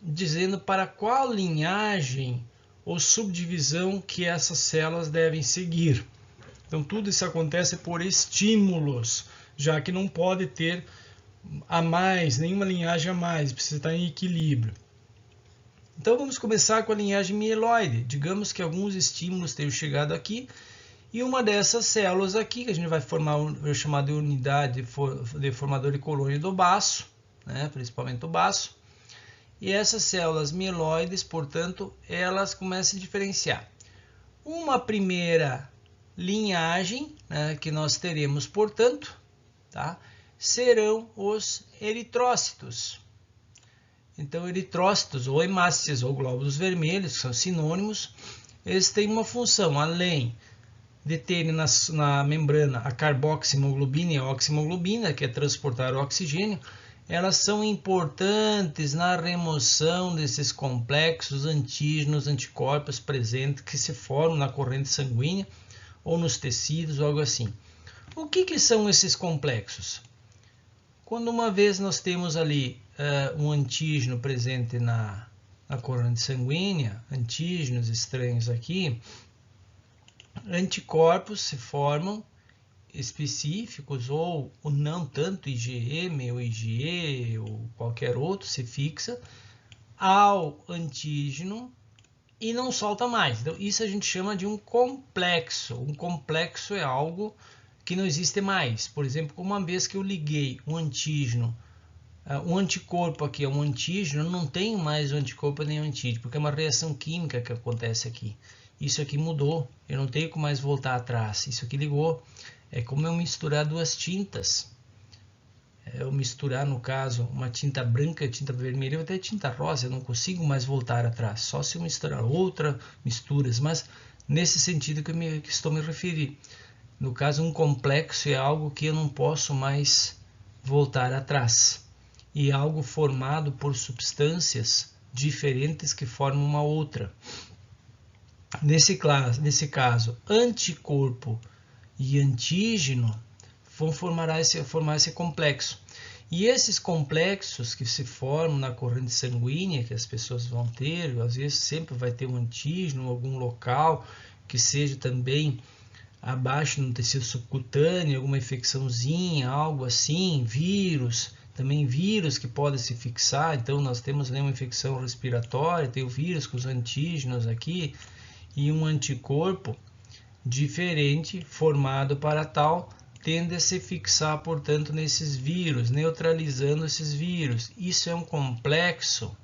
S1: dizendo para qual linhagem ou subdivisão que essas células devem seguir. Então, tudo isso acontece por estímulos, já que não pode ter nenhuma linhagem a mais, precisa estar em equilíbrio. Então, vamos começar com a linhagem mieloide. Digamos que alguns estímulos tenham chegado aqui, e uma dessas células aqui, que a gente vai chamar de unidade de formador de colônia do baço, né, principalmente o baço. E essas células mieloides, portanto, elas começam a diferenciar. Uma primeira linhagem, né, que nós teremos, portanto, serão os eritrócitos. Então, eritrócitos ou hemácias ou glóbulos vermelhos, que são sinônimos, eles têm uma função, além de terem na membrana a carboxiemoglobina e a oximoglobina, que é transportar o oxigênio, elas são importantes na remoção desses complexos antígenos, anticorpos presentes que se formam na corrente sanguínea ou nos tecidos ou algo assim. O que são esses complexos? Quando uma vez nós temos ali um antígeno presente na corrente sanguínea, antígenos estranhos aqui, anticorpos se formam específicos ou não tanto IgM ou IgE ou qualquer outro se fixa ao antígeno e não solta mais. Então isso a gente chama de um complexo. Um complexo é algo que não existe mais. Por exemplo, uma vez que eu liguei um antígeno, um anticorpo aqui é um antígeno, eu não tenho mais o anticorpo nem o antígeno, porque é uma reação química que acontece aqui. Isso aqui mudou, eu não tenho como mais voltar atrás. Isso aqui ligou. É como eu misturar duas tintas. Eu misturar, no caso, uma tinta branca e tinta vermelha, ou até tinta rosa, eu não consigo mais voltar atrás. Só se eu misturar outra misturas, mas nesse sentido que estou me referindo. No caso, um complexo é algo que eu não posso mais voltar atrás. E é algo formado por substâncias diferentes que formam uma outra. Nesse caso, anticorpo e antígeno vão formar esse complexo. E esses complexos que se formam na corrente sanguínea, que as pessoas vão ter, às vezes sempre vai ter um antígeno em algum local, que seja também abaixo no tecido subcutâneo, alguma infecçãozinha, algo assim, vírus, também vírus que podem se fixar. Então nós temos uma infecção respiratória, tem o vírus com os antígenos aqui, e um anticorpo diferente formado para tal tende a se fixar, portanto, nesses vírus, neutralizando esses vírus. Isso é um complexo,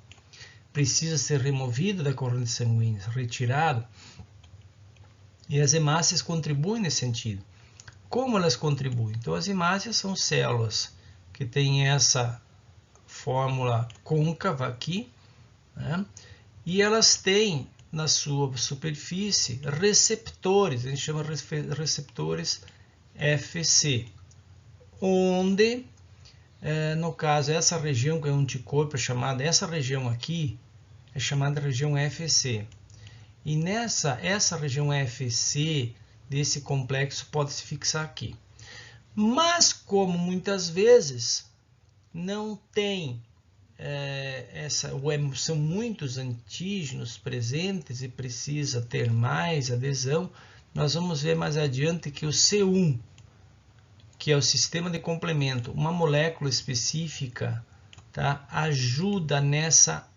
S1: precisa ser removido da corrente sanguínea, retirado, e as hemácias contribuem nesse sentido. Como elas contribuem? Então, as hemácias são células que têm essa fórmula côncava aqui, né? E elas têm na sua superfície receptores, a gente chama receptores FC, onde, no caso, essa região que é um anticorpo é chamada, essa região aqui é chamada região FC. E essa região FC desse complexo pode se fixar aqui. Mas, como muitas vezes não tem são muitos antígenos presentes e precisa ter mais adesão, nós vamos ver mais adiante que o C1, que é o sistema de complemento, uma molécula específica, tá, ajuda nessa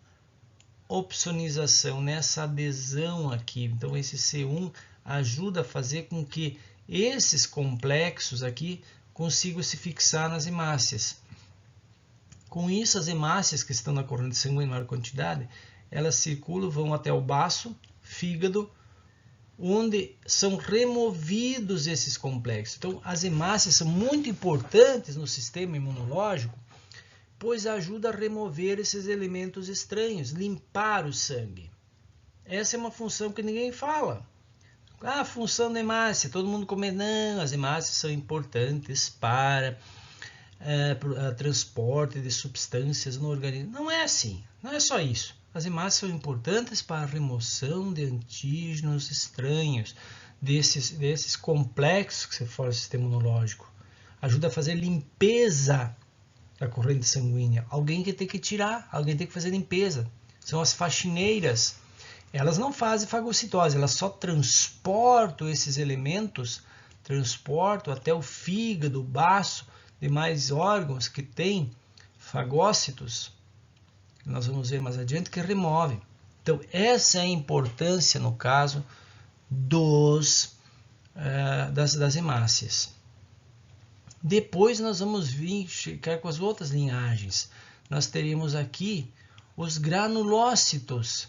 S1: opsonização, nessa adesão aqui. Então esse C1 ajuda a fazer com que esses complexos aqui consigam se fixar nas hemácias. Com isso, as hemácias que estão na corrente sanguínea em maior quantidade, elas circulam, vão até o baço, fígado, onde são removidos esses complexos. Então, as hemácias são muito importantes no sistema imunológico, pois ajuda a remover esses elementos estranhos, limpar o sangue. Essa é uma função que ninguém fala. A função da hemácia, todo mundo comenta, não, as hemácias são importantes para transporte de substâncias no organismo. Não é assim, não é só isso. As hemácias são importantes para a remoção de antígenos estranhos, desses complexos que se forma o sistema imunológico. Ajuda a fazer limpeza da corrente sanguínea. Alguém que tem que tirar, alguém tem que fazer limpeza. São as faxineiras. Elas não fazem fagocitose, elas só transportam esses elementos, transportam até o fígado, o baço, demais órgãos que têm fagócitos, nós vamos ver mais adiante, que remove. Então, essa é a importância, no caso, das hemácias. Depois nós vamos ficar com as outras linhagens. Nós teríamos aqui os granulócitos,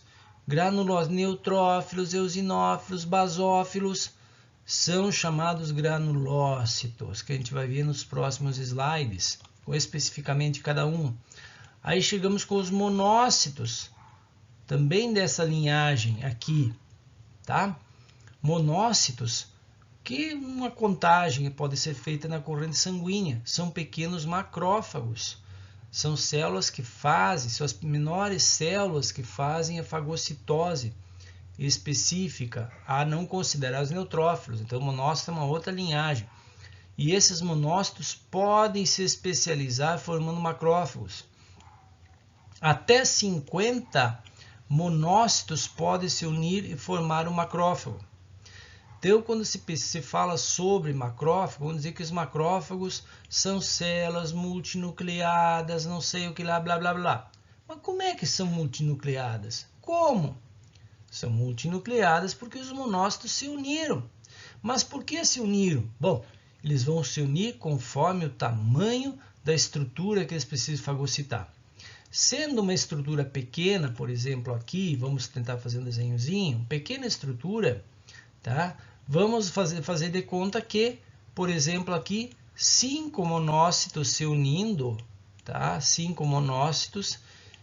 S1: neutrófilos, eosinófilos, basófilos, são chamados granulócitos, que a gente vai ver nos próximos slides, ou especificamente cada um. Aí chegamos com os monócitos, também dessa linhagem aqui, tá? Monócitos, que uma contagem pode ser feita na corrente sanguínea, são pequenos macrófagos, são células que fazem, são as menores células que fazem a fagocitose específica, a não considerar os neutrófilos. Então, o monócito é uma outra linhagem. E esses monócitos podem se especializar formando macrófagos. Até 50 monócitos podem se unir e formar um macrófago. Então, quando se fala sobre macrófago, vamos dizer que os macrófagos são células multinucleadas, não sei o que lá, blá, blá, blá. Mas como é que são multinucleadas? Como? São multinucleadas porque os monócitos se uniram. Mas por que se uniram? Bom, eles vão se unir conforme o tamanho da estrutura que eles precisam fagocitar. Sendo uma estrutura pequena, por exemplo, aqui, vamos tentar fazer um desenhozinho, pequena estrutura, tá? Vamos fazer de conta que, por exemplo, aqui, 5 monócitos se unindo, tá? 5 monócitos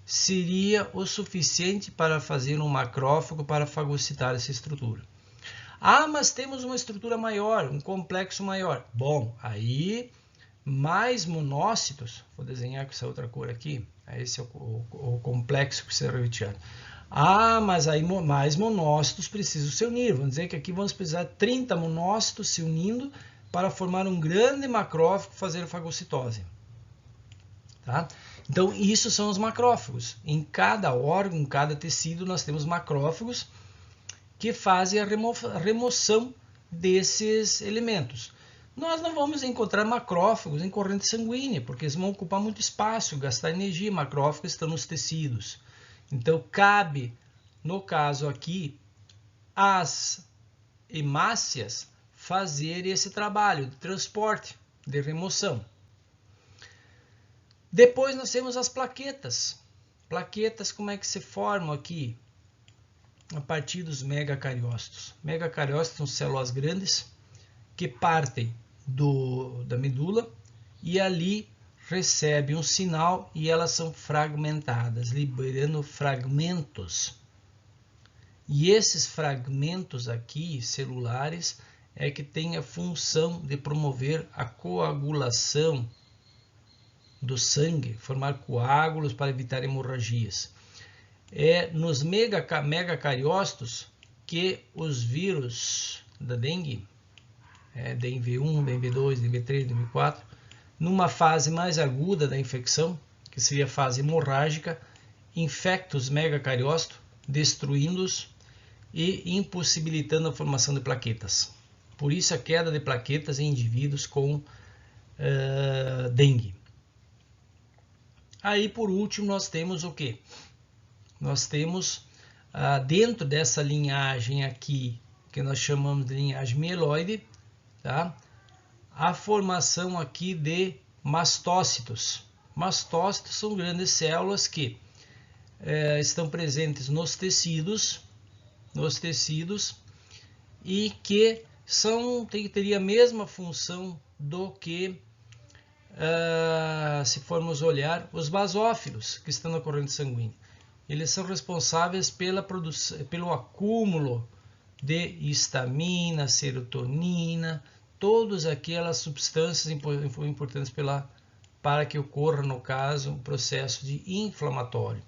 S1: seria o suficiente para fazer um macrófago para fagocitar essa estrutura. Ah, mas temos uma estrutura maior, um complexo maior. Bom, aí mais monócitos, vou desenhar com essa outra cor aqui, esse é o complexo que será retirado. Ah, mas aí mais monócitos precisam se unir. Vamos dizer que aqui vamos precisar de 30 monócitos se unindo para formar um grande macrófago e fazer a fagocitose. Tá? Então, isso são os macrófagos. Em cada órgão, em cada tecido, nós temos macrófagos que fazem a remoção desses elementos. Nós não vamos encontrar macrófagos em corrente sanguínea, porque eles vão ocupar muito espaço, gastar energia. Macrófagos estão nos tecidos. Então, cabe, no caso aqui, as hemácias fazerem esse trabalho de transporte, de remoção. Depois nós temos as plaquetas. Plaquetas, como é que se formam aqui? A partir dos megacariócitos. Megacariócitos são células grandes que partem da medula e ali recebem um sinal e elas são fragmentadas, liberando fragmentos. E esses fragmentos aqui, celulares, é que têm a função de promover a coagulação do sangue, formar coágulos para evitar hemorragias. É nos megacariócitos que os vírus da dengue, DenV1, DenV2, DenV3, DenV4, numa fase mais aguda da infecção, que seria a fase hemorrágica, infecta os megacariócitos, destruindo-os e impossibilitando a formação de plaquetas. Por isso a queda de plaquetas em indivíduos com dengue. Aí, por último, nós temos o quê? Nós temos, dentro dessa linhagem aqui, que nós chamamos de linhagem mieloide, tá? A formação aqui de mastócitos. Mastócitos são grandes células que estão presentes nos tecidos e que teria a mesma função do que, se formos olhar, os basófilos que estão na corrente sanguínea. Eles são responsáveis pelo acúmulo de histamina, serotonina, todas aquelas substâncias importantes para que ocorra, no caso, um processo de inflamatório.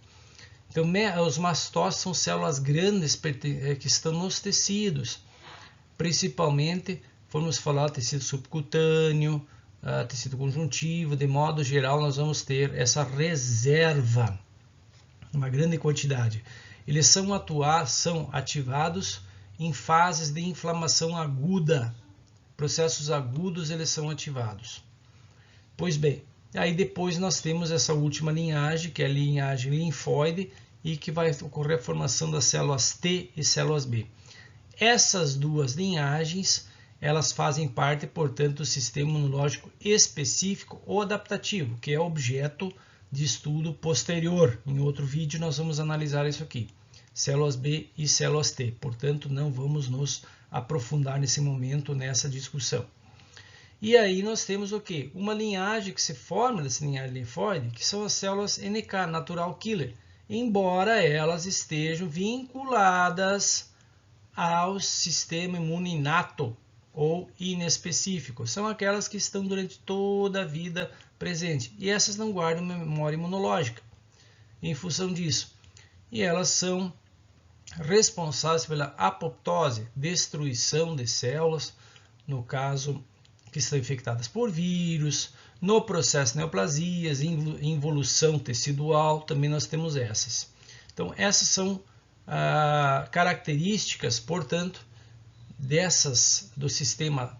S1: Então, os mastócitos são células grandes que estão nos tecidos, principalmente, vamos falar tecido subcutâneo, tecido conjuntivo. De modo geral, nós vamos ter essa reserva, uma grande quantidade. Eles são ativados em fases de inflamação aguda. Processos agudos, eles são ativados. Pois bem, aí depois nós temos essa última linhagem, que é a linhagem linfóide, e que vai ocorrer a formação das células T e células B. Essas duas linhagens, elas fazem parte, portanto, do sistema imunológico específico ou adaptativo, que é objeto de estudo posterior. Em outro vídeo nós vamos analisar isso aqui. Células B e células T. Portanto, não vamos nos aprofundar nesse momento nessa discussão. E aí nós temos o quê? Uma linhagem que se forma dessa linhagem linfóide, que são as células NK, natural killer, embora elas estejam vinculadas ao sistema imune inato ou inespecífico. São aquelas que estão durante toda a vida presente. E essas não guardam memória imunológica em função disso. E elas são responsáveis pela apoptose, destruição de células, no caso que estão infectadas por vírus, no processo de neoplasias, involução tecidual, também nós temos essas. Então, essas são características, portanto, do sistema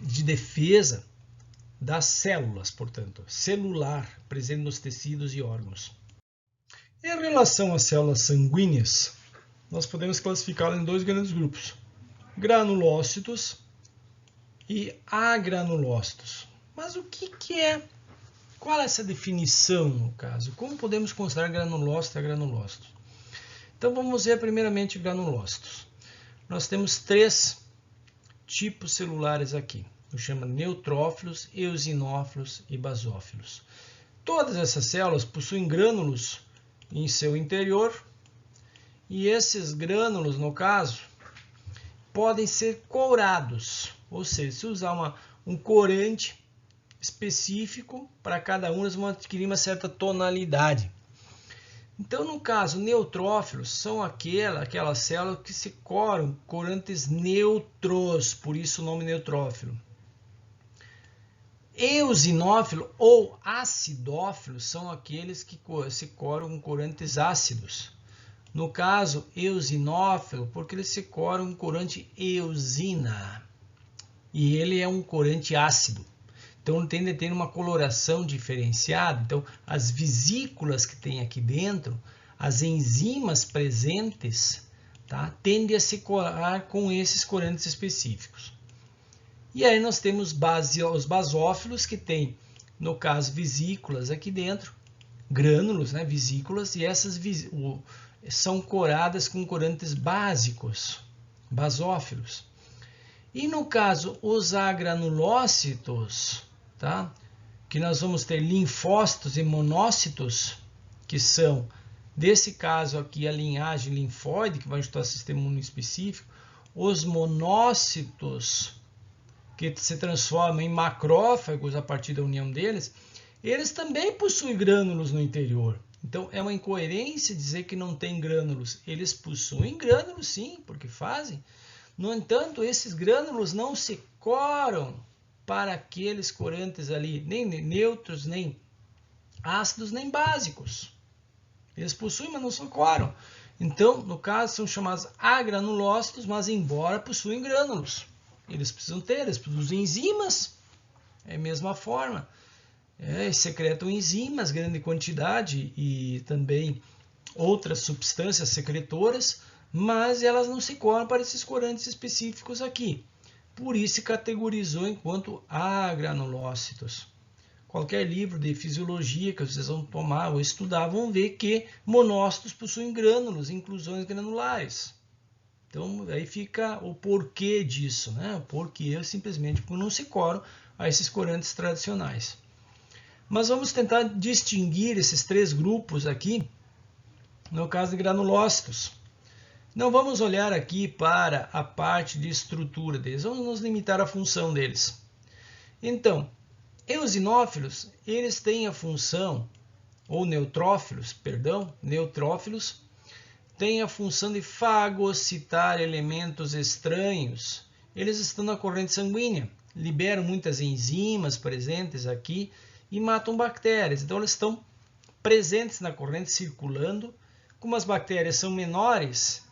S1: de defesa das células, portanto, celular, presente nos tecidos e órgãos. Em relação às células sanguíneas, nós podemos classificá-las em dois grandes grupos, granulócitos e agranulócitos. Mas o que é? Qual é essa definição, no caso? Como podemos considerar granulócitos e agranulócitos? Então, vamos ver primeiramente granulócitos. Nós temos 3 tipos celulares aqui. Eu chamo neutrófilos, eosinófilos e basófilos. Todas essas células possuem grânulos em seu interior, e esses grânulos, no caso, podem ser corados, ou seja, se usar um corante específico para cada um, eles vão adquirir uma certa tonalidade. Então, no caso, neutrófilos são aquelas células que se coram corantes neutros, por isso o nome neutrófilo. Eosinófilo ou acidófilos são aqueles que se coram com corantes ácidos. No caso, eosinófilo, porque eles se coram com corante eosina. E ele é um corante ácido. Então, tende a ter uma coloração diferenciada. Então, as vesículas que tem aqui dentro, as enzimas presentes, tá, tendem a se corar com esses corantes específicos. E aí nós temos os basófilos, que tem, no caso, vesículas aqui dentro, grânulos, né, vesículas, e essas são coradas com corantes básicos, basófilos. E no caso, os agranulócitos, tá, que nós vamos ter linfócitos e monócitos, que são, desse caso aqui, a linhagem linfóide, que vai ajudar o sistema imune específico, os monócitos, que se transformam em macrófagos a partir da união deles, eles também possuem grânulos no interior. Então, é uma incoerência dizer que não tem grânulos. Eles possuem grânulos, sim, porque fazem. No entanto, esses grânulos não se coram para aqueles corantes ali, nem neutros, nem ácidos, nem básicos. Eles possuem, mas não se coram. Então, no caso, são chamados agranulócitos, mas embora possuem grânulos. Eles precisam ter, eles produzem enzimas, é a mesma forma. Secretam enzimas, grande quantidade, e também outras substâncias secretoras, mas elas não se coram para esses corantes específicos aqui. Por isso se categorizou enquanto agranulócitos. Qualquer livro de fisiologia que vocês vão tomar ou estudar, vão ver que monócitos possuem grânulos, inclusões granulares. Então, aí fica o porquê disso, né? O porquê simplesmente não se coram a esses corantes tradicionais. Mas vamos tentar distinguir esses 3 grupos aqui, no caso de granulócitos. Não vamos olhar aqui para a parte de estrutura deles, vamos nos limitar à função deles. Então, eosinófilos, eles têm a função, ou neutrófilos, têm a função de fagocitar elementos estranhos. Eles estão na corrente sanguínea, liberam muitas enzimas presentes aqui e matam bactérias. Então, eles estão presentes na corrente, circulando. Como as bactérias são menores,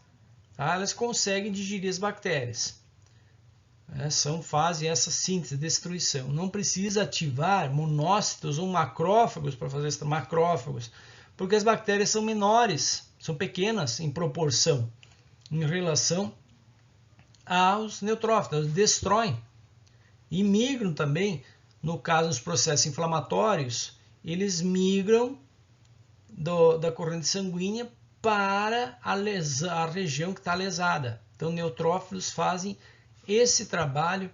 S1: tá, elas conseguem digerir as bactérias. Fazem essa síntese, destruição. Não precisa ativar monócitos ou macrófagos para fazer isso, macrófagos, porque as bactérias são menores, são pequenas em proporção em relação aos neutrófilos, eles destroem e migram também. No caso dos processos inflamatórios, eles migram da corrente sanguínea para a região que está lesada. Então, neutrófilos fazem esse trabalho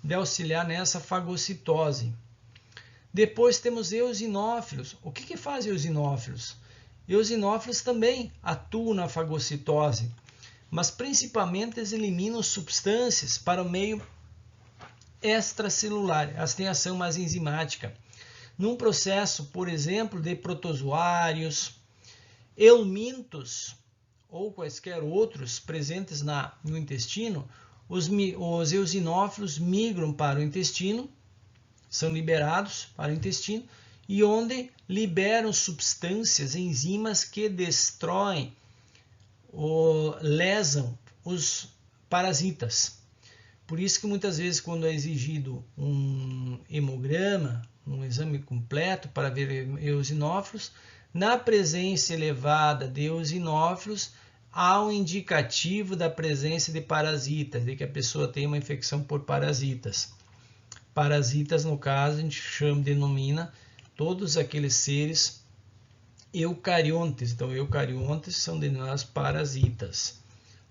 S1: de auxiliar nessa fagocitose. Depois temos eosinófilos. O que fazem eosinófilos? Eosinófilos também atuam na fagocitose, mas principalmente eles eliminam substâncias para o meio extracelular, elas têm ação mais enzimática. Num processo, por exemplo, de protozoários, eumintos ou quaisquer outros presentes no intestino, os eosinófilos migram para o intestino, são liberados para o intestino, e onde liberam substâncias, enzimas que destroem ou lesam os parasitas. Por isso que muitas vezes quando é exigido um hemograma, um exame completo para ver eosinófilos, na presença elevada de eosinófilos, há um indicativo da presença de parasitas, de que a pessoa tem uma infecção por parasitas. Parasitas, no caso, a gente denomina todos aqueles seres eucariontes. Então, eucariontes são denominados parasitas.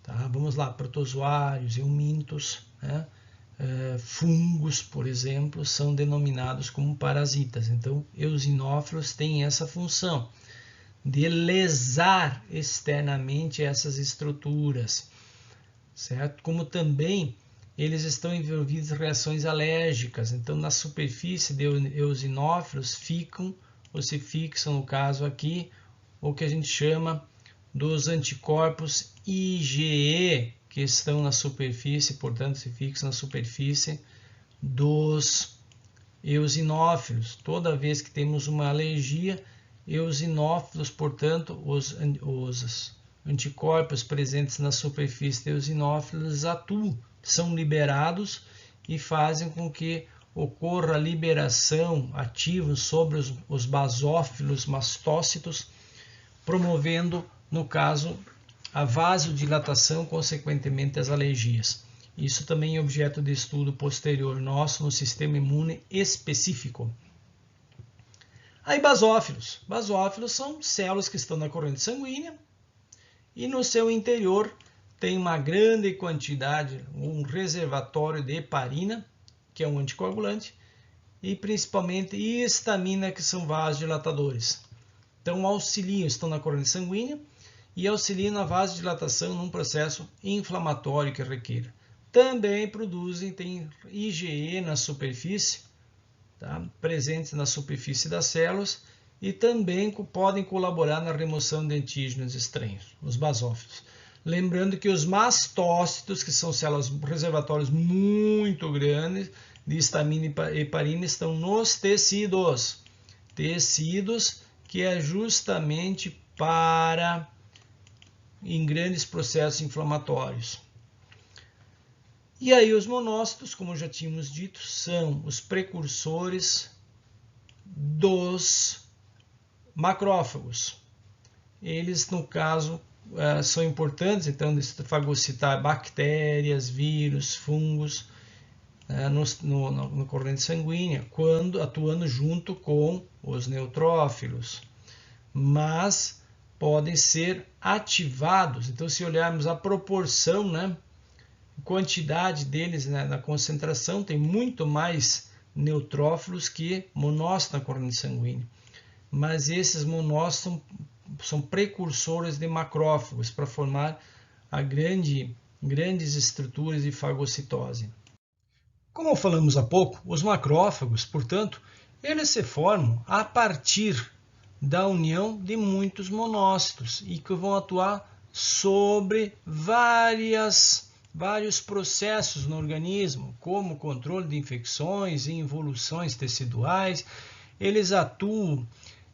S1: Tá? Vamos lá, protozoários, eumintos, né? Fungos, por exemplo, são denominados como parasitas. Então, eosinófilos têm essa função de lesar externamente essas estruturas, certo? Como também eles estão envolvidos em reações alérgicas. Então, na superfície de eosinófilos ficam, ou se fixam, no caso aqui, o que a gente chama dos anticorpos IgE, que estão na superfície, portanto, se fixam na superfície dos eosinófilos. Toda vez que temos uma alergia, eosinófilos, portanto, os anticorpos presentes na superfície de eosinófilos atuam, são liberados e fazem com que ocorra a liberação ativa sobre os basófilos mastócitos, promovendo, no caso, a vasodilatação, consequentemente as alergias. Isso também é objeto de estudo posterior nosso no sistema imune específico. Aí basófilos. Basófilos são células que estão na corrente sanguínea e no seu interior tem uma grande quantidade, um reservatório de heparina, que é um anticoagulante, e principalmente histamina, que são vasodilatadores. Então auxiliam, estão na corrente sanguínea e auxiliam na vasodilatação num processo inflamatório que requer. Também produzem, tem IgE na superfície, tá? Presentes na superfície das células, e também podem colaborar na remoção de antígenos estranhos, os basófilos. Lembrando que os mastócitos, que são células reservatórios muito grandes de histamina e heparina, estão nos tecidos. Tecidos que é justamente para em grandes processos inflamatórios. E aí os monócitos, como já tínhamos dito, são os precursores dos macrófagos. Eles, no caso, são importantes, então, de fagocitar bactérias, vírus, fungos, na corrente sanguínea, atuando junto com os neutrófilos. Mas podem ser ativados. Então, se olharmos a proporção, né, quantidade deles, né, na concentração, tem muito mais neutrófilos que monócitos na corrente sanguínea. Mas esses monócitos são precursores de macrófagos para formar grandes estruturas de fagocitose. Como falamos há pouco, os macrófagos, portanto, eles se formam a partir da união de muitos monócitos e que vão atuar sobre vários processos no organismo, como controle de infecções e involuções teciduais. Eles atuam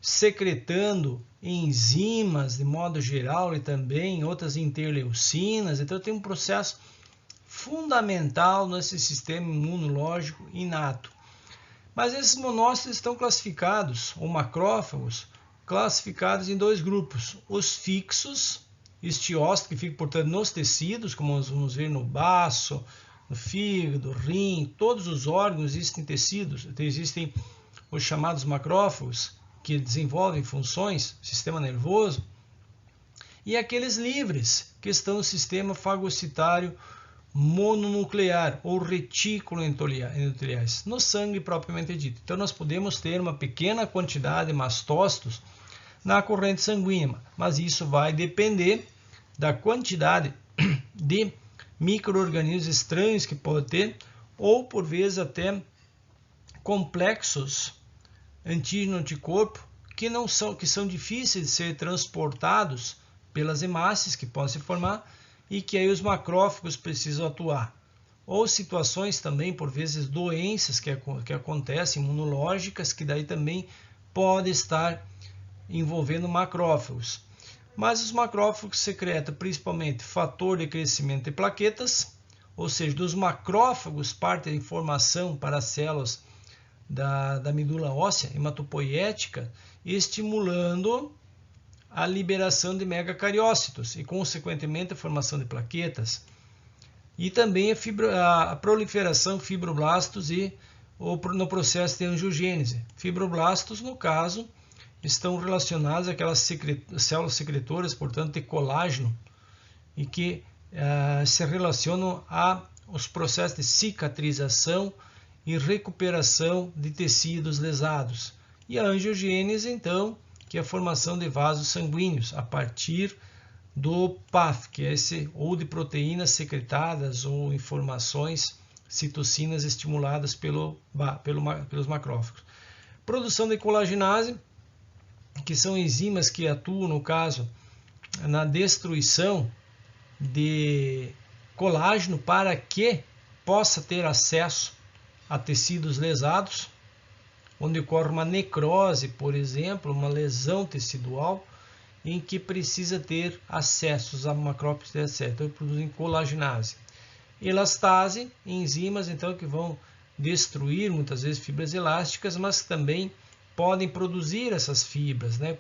S1: secretando enzimas de modo geral e também outras interleucinas. Então tem um processo fundamental nesse sistema imunológico inato. Mas esses monócitos estão classificados, ou macrófagos, classificados em dois grupos. Os fixos, estiócitos, que ficam, portanto, nos tecidos, como nós vamos ver no baço, no fígado, rim, todos os órgãos existem tecidos, existem os chamados macrófagos, que desenvolvem funções, sistema nervoso, e aqueles livres, que estão no sistema fagocitário mononuclear, ou retículo endoteliais, no sangue propriamente dito. Então, nós podemos ter uma pequena quantidade de mastócitos na corrente sanguínea, mas isso vai depender da quantidade de micro-organismos estranhos que pode ter, ou por vezes até complexos antígeno-anticorpo que são difíceis de ser transportados pelas hemácias que podem se formar e que aí os macrófagos precisam atuar. Ou situações também, por vezes, doenças que acontecem, imunológicas, que daí também podem estar envolvendo macrófagos. Mas os macrófagos secretam principalmente fator de crescimento de plaquetas, ou seja, dos macrófagos parte a informação para as células da medula óssea hematopoiética, estimulando a liberação de megacariócitos e, consequentemente, a formação de plaquetas. E também a proliferação de fibroblastos no processo de angiogênese. Fibroblastos, no caso, estão relacionados àquelas células secretoras, portanto, de colágeno, e que se relacionam aos processos de cicatrização e recuperação de tecidos lesados. E a angiogênese, então, que é a formação de vasos sanguíneos a partir do PAF, que é ou de proteínas secretadas ou informações citocinas estimuladas pelos macrófagos. Produção de colagenase, que são enzimas que atuam, no caso, na destruição de colágeno para que possa ter acesso a tecidos lesados, onde ocorre uma necrose, por exemplo, uma lesão tecidual, em que precisa ter acessos a macrófagos, etc. Então, produzem colagenase. Elastase, enzimas então que vão destruir muitas vezes fibras elásticas, mas também podem produzir essas fibras, né?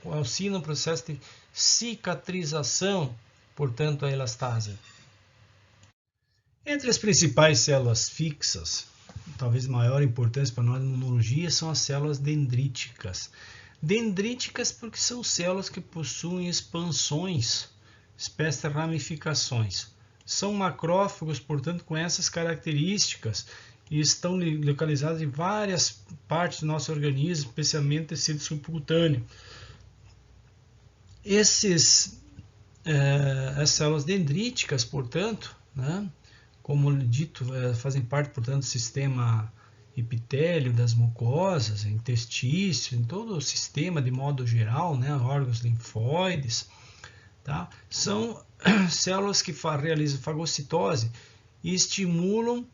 S1: Auxiliam no processo de cicatrização, portanto, a elastase. Entre as principais células fixas, talvez maior importância para nós na imunologia, são as células dendríticas. Dendríticas porque são células que possuem expansões, espécies de ramificações. São macrófagos, portanto, com essas características e estão localizados em várias partes do nosso organismo, especialmente tecido subcutâneo. As células dendríticas, portanto, né, como dito, fazem parte, portanto, do sistema epitélio das mucosas, intestício, em todo o sistema de modo geral, né, órgãos linfóides, tá? São células que realizam fagocitose e estimulam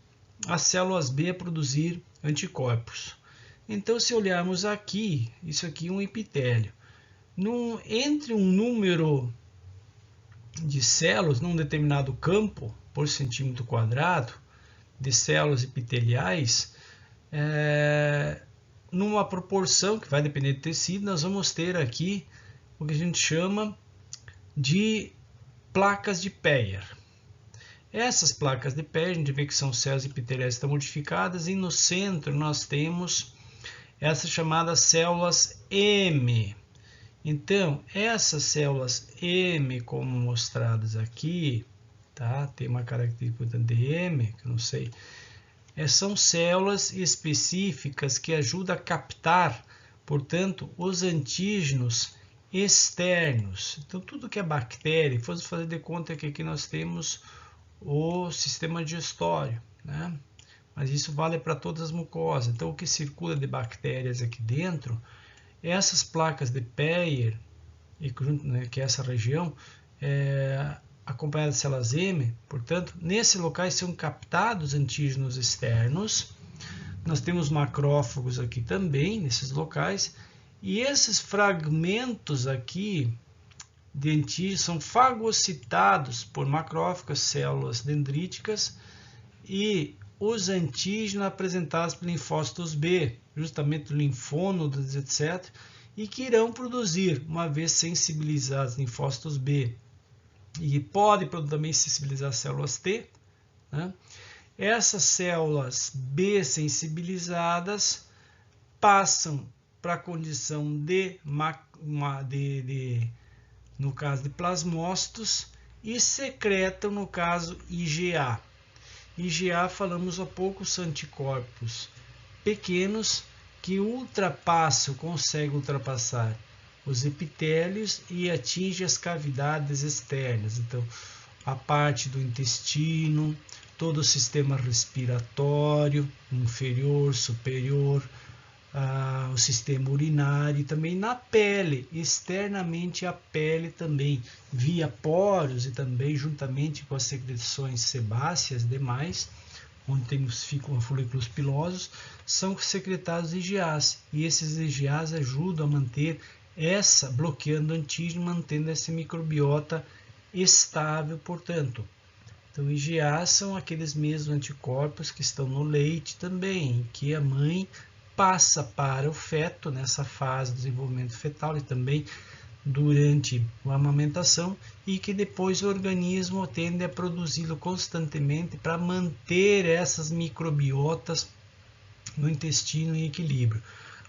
S1: as células B a produzir anticorpos. Então, se olharmos aqui, isso aqui é um epitélio. Entre um número de células num determinado campo por centímetro quadrado de células epiteliais, numa proporção que vai depender do tecido, nós vamos ter aqui o que a gente chama de placas de Peyer. Essas placas de Peyer, a gente vê que são células epiteliais que estão modificadas, e no centro nós temos essas chamadas células M. Então, essas células M, como mostradas aqui, tá? Tem uma característica de M, que eu não sei, são células específicas que ajudam a captar, portanto, os antígenos externos. Então, tudo que é bactéria, vamos fazer de conta que aqui nós temos o sistema digestório, né? Mas isso vale para todas as mucosas. Então, o que circula de bactérias aqui dentro, essas placas de Peyer, que é essa região, acompanhadas de células M, portanto, nesses locais são captados antígenos externos. Nós temos macrófagos aqui também, nesses locais, e esses fragmentos aqui de antígenos são fagocitados por macrófagos, células dendríticas, e os antígenos apresentados por linfócitos B, justamente linfônodos, etc., e que irão produzir, uma vez sensibilizados linfócitos B, e pode também sensibilizar células T, né? Essas células B sensibilizadas passam para a condição no caso de plasmócitos, e secretam, no caso, IgA. IgA, falamos há pouco, são anticorpos pequenos que conseguem ultrapassar os epitélios e atingem as cavidades externas. Então, a parte do intestino, todo o sistema respiratório, inferior, superior, o sistema urinário e também na pele, externamente a pele também, via poros e também juntamente com as secreções sebáceas demais, onde ficam folículos pilosos, são secretados IgAs, e esses IgAs ajudam a manter bloqueando o antígeno, mantendo essa microbiota estável, portanto. Então, IgA são aqueles mesmos anticorpos que estão no leite também, que a mãe passa para o feto nessa fase do desenvolvimento fetal e também durante a amamentação, e que depois o organismo tende a produzi-lo constantemente para manter essas microbiotas no intestino em equilíbrio.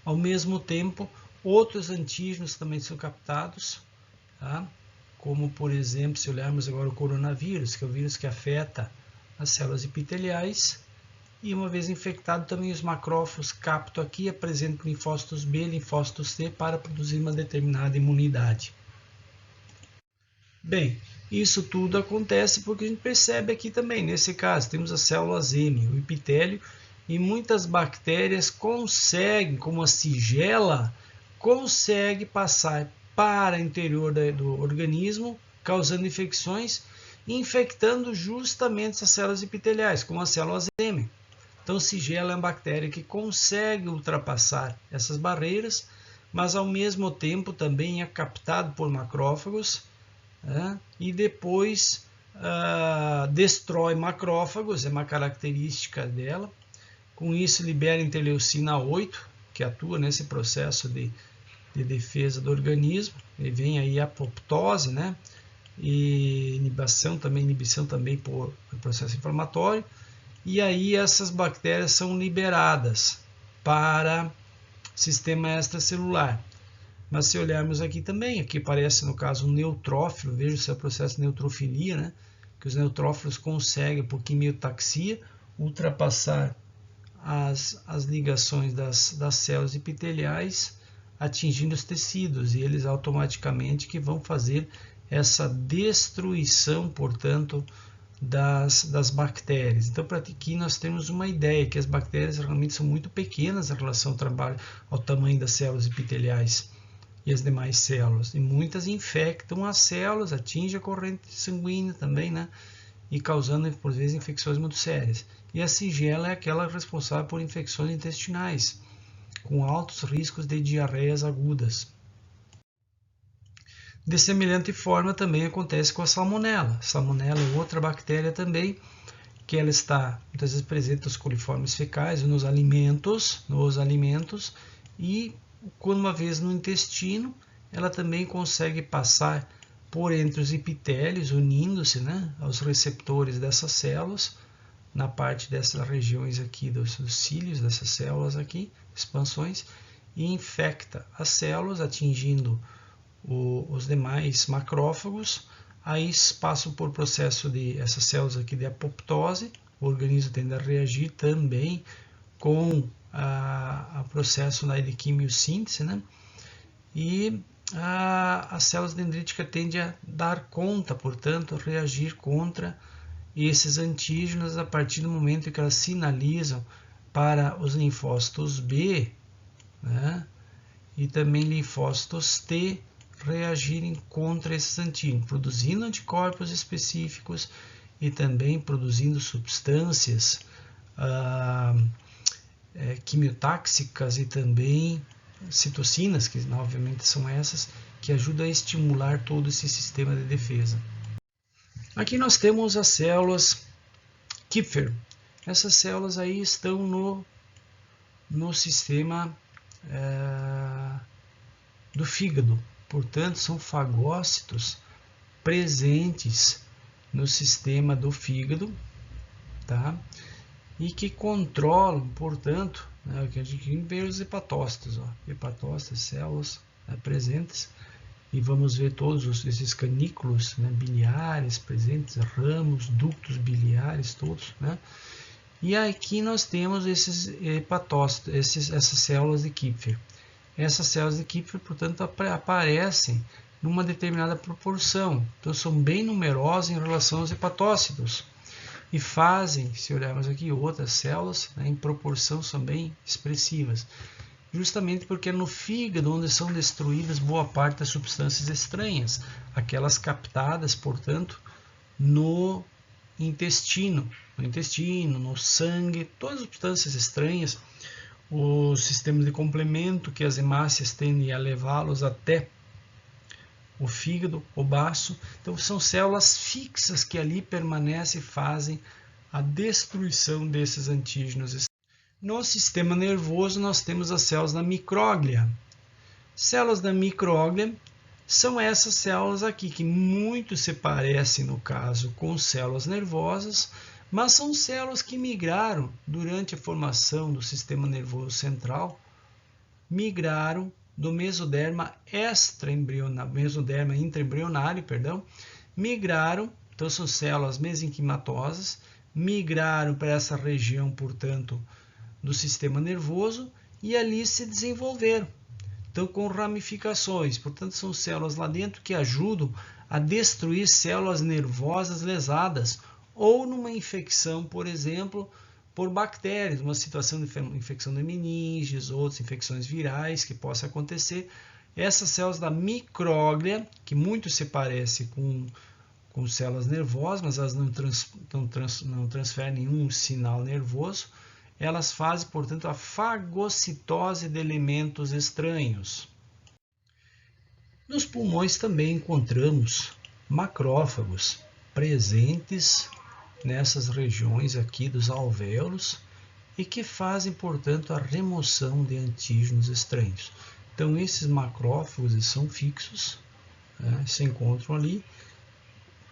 S1: Ao mesmo tempo, outros antígenos também são captados, tá? Como, por exemplo, se olharmos agora o coronavírus, que é o vírus que afeta as células epiteliais, e uma vez infectado também os macrófagos captam aqui, apresentam linfócitos B e linfócitos T para produzir uma determinada imunidade. Bem, isso tudo acontece porque a gente percebe aqui também, nesse caso, temos as células M, o epitélio, e muitas bactérias conseguem, como a Shigella, consegue passar para o interior do organismo, causando infecções, infectando justamente as células epiteliais, como as células M. Então, Shigella é uma bactéria que consegue ultrapassar essas barreiras, mas ao mesmo tempo também é captado por macrófagos, e depois destrói macrófagos, é uma característica dela. Com isso, libera interleucina 8, que atua nesse processo de defesa do organismo, e vem aí a apoptose, né? E inibição também por processo inflamatório, e aí essas bactérias são liberadas para o sistema extracelular. Mas se olharmos aqui também, aqui aparece no caso um neutrófilo, veja se é o processo de neutrofilia, né? Que os neutrófilos conseguem, por quimiotaxia, ultrapassar as ligações das células epiteliais, atingindo os tecidos, e eles automaticamente que vão fazer essa destruição, portanto, das bactérias. Então, para aqui nós temos uma ideia que as bactérias realmente são muito pequenas em relação ao tamanho das células epiteliais e as demais células, e muitas infectam as células, atingem a corrente sanguínea também, né? E causando, por vezes, infecções muito sérias. E a Shigella é aquela responsável por infecções intestinais, com altos riscos de diarreias agudas. De semelhante forma também acontece com a Salmonella. A Salmonella é outra bactéria também, que ela está muitas vezes presente nos coliformes fecais, nos alimentos, e quando uma vez no intestino, ela também consegue passar por entre os epitélios, unindo-se, né, aos receptores dessas células, na parte dessas regiões aqui dos cílios, dessas células aqui, expansões, e infecta as células, atingindo os demais macrófagos. Aí passam por processo essas células aqui de apoptose, o organismo tende a reagir também com a processo de quimiossíntese, né? E as células dendríticas tendem a dar conta, portanto, reagir contra esses antígenos a partir do momento que elas sinalizam para os linfócitos B, né? E também linfócitos T reagirem contra esses antígenos, produzindo anticorpos específicos e também produzindo substâncias quimiotáxicas e também citocinas, que obviamente são essas, que ajudam a estimular todo esse sistema de defesa. Aqui nós temos as células Kupffer. Essas células aí estão no sistema do fígado. Portanto, são fagócitos presentes no sistema do fígado, tá? E que controlam, portanto, né, que a gente vê os hepatócitos, hepatócitos, células presentes, e vamos ver todos esses canículos, né, biliares presentes, ramos, ductos biliares, todos, né? E aqui nós temos esses hepatócitos, essas células de Kupffer. Essas células de Kupffer, portanto, aparecem numa determinada proporção, então são bem numerosas em relação aos hepatócitos. e fazem, se olharmos aqui, outras células, né, em proporção são bem expressivas. Justamente porque é no fígado onde são destruídas boa parte das substâncias estranhas, aquelas captadas, portanto, no intestino, no sangue, todas as substâncias estranhas, os sistemas de complemento que as hemácias tendem a levá-los até o fígado, o baço. Então são células fixas que ali permanecem e fazem a destruição desses antígenos. No sistema nervoso nós temos as células da micróglia. Células da micróglia são essas células aqui que muito se parecem no caso com células nervosas, mas são células que migraram durante a formação do sistema nervoso central, migraram do mesoderma intraembrionário, migraram, então são células mesenquimatosas, migraram para essa região, portanto, do sistema nervoso e ali se desenvolveram. Então, com ramificações, portanto, são células lá dentro que ajudam a destruir células nervosas lesadas ou numa infecção, por exemplo, por bactérias, uma situação de infecção de meninges, outras infecções virais que possa acontecer. Essas células da micróglia, que muito se parece com células nervosas, mas elas não transferem nenhum sinal nervoso, elas fazem, portanto, a fagocitose de elementos estranhos. Nos pulmões também encontramos macrófagos presentes nessas regiões aqui dos alvéolos e que fazem, portanto, a remoção de antígenos estranhos. Então, esses macrófagos são fixos, né, se encontram ali,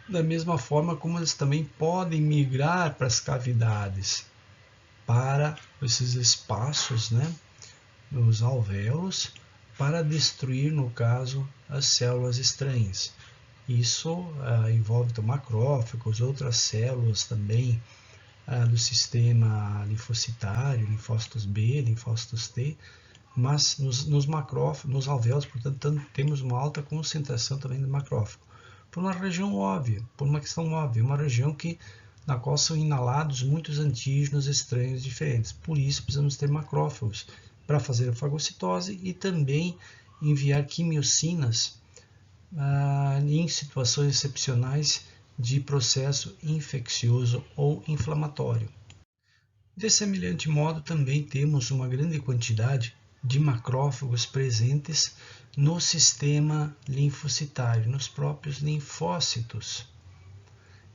S1: da mesma forma como eles também podem migrar para as cavidades, para esses espaços, né, nos alvéolos, para destruir, no caso, as células estranhas. Isso envolve macrófagos, outras células também do sistema linfocitário, linfócitos B, linfócitos T, mas nos macrófagos, nos alvéolos, portanto, temos uma alta concentração também de macrófago. Por uma região óbvia, por uma questão óbvia, uma região na qual são inalados muitos antígenos estranhos diferentes. Por isso, precisamos ter macrófagos para fazer a fagocitose e também enviar quimiocinas em situações excepcionais de processo infeccioso ou inflamatório. De semelhante modo, também temos uma grande quantidade de macrófagos presentes no sistema linfocitário, nos próprios linfócitos.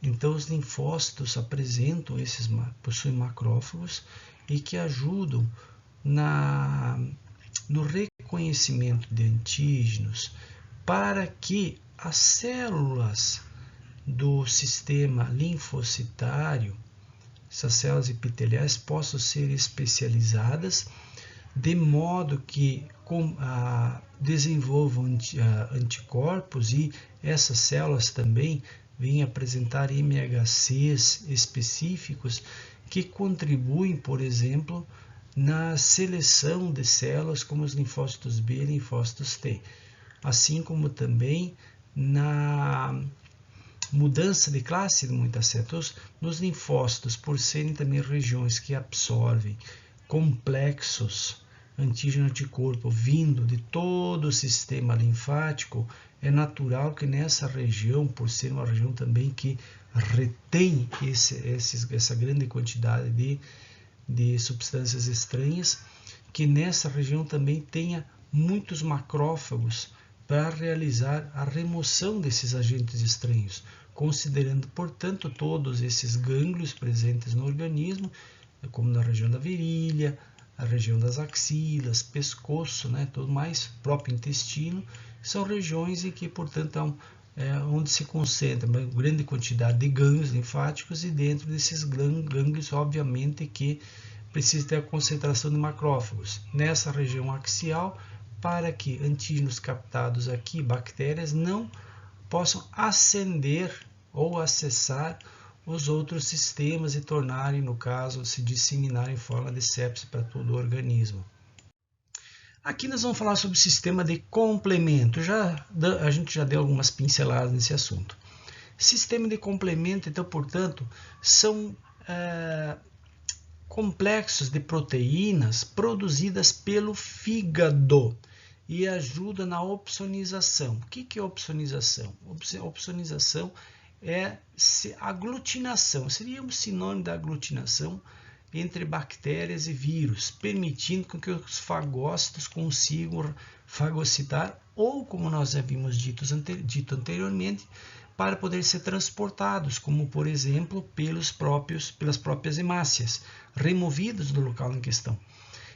S1: Então, os linfócitos possuem macrófagos e que ajudam no reconhecimento de antígenos para que as células do sistema linfocitário, essas células epiteliais, possam ser especializadas de modo que desenvolvam anticorpos e essas células também vêm apresentar MHCs específicos que contribuem, por exemplo, na seleção de células como os linfócitos B e linfócitos T, assim como também na mudança de classe de muitas células nos linfócitos, por serem também regiões que absorvem complexos antígeno-anticorpo vindo de todo o sistema linfático, é natural que nessa região, por ser uma região também que retém essa grande quantidade de substâncias estranhas, que nessa região também tenha muitos macrófagos para realizar a remoção desses agentes estranhos, considerando, portanto, todos esses gânglios presentes no organismo, como na região da virilha, a região das axilas, pescoço, né, tudo mais, próprio intestino, são regiões em que, portanto, onde se concentra uma grande quantidade de gânglios linfáticos e dentro desses gânglios, obviamente, que precisa ter a concentração de macrófagos nessa região axial para que antígenos captados aqui, bactérias, não possam ascender ou acessar os outros sistemas e tornarem, no caso, se disseminar em forma de sepse para todo o organismo. Aqui nós vamos falar sobre o sistema de complemento. A gente já deu algumas pinceladas nesse assunto. Sistema de complemento, então, portanto, são complexos de proteínas produzidas pelo fígado e ajuda na opsonização. O que é opsonização? Opsonização é aglutinação, seria um sinônimo da aglutinação entre bactérias e vírus, permitindo que os fagócitos consigam fagocitar ou, como nós havíamos dito anteriormente, para poder ser transportados, como por exemplo pelas próprias hemácias, removidos do local em questão.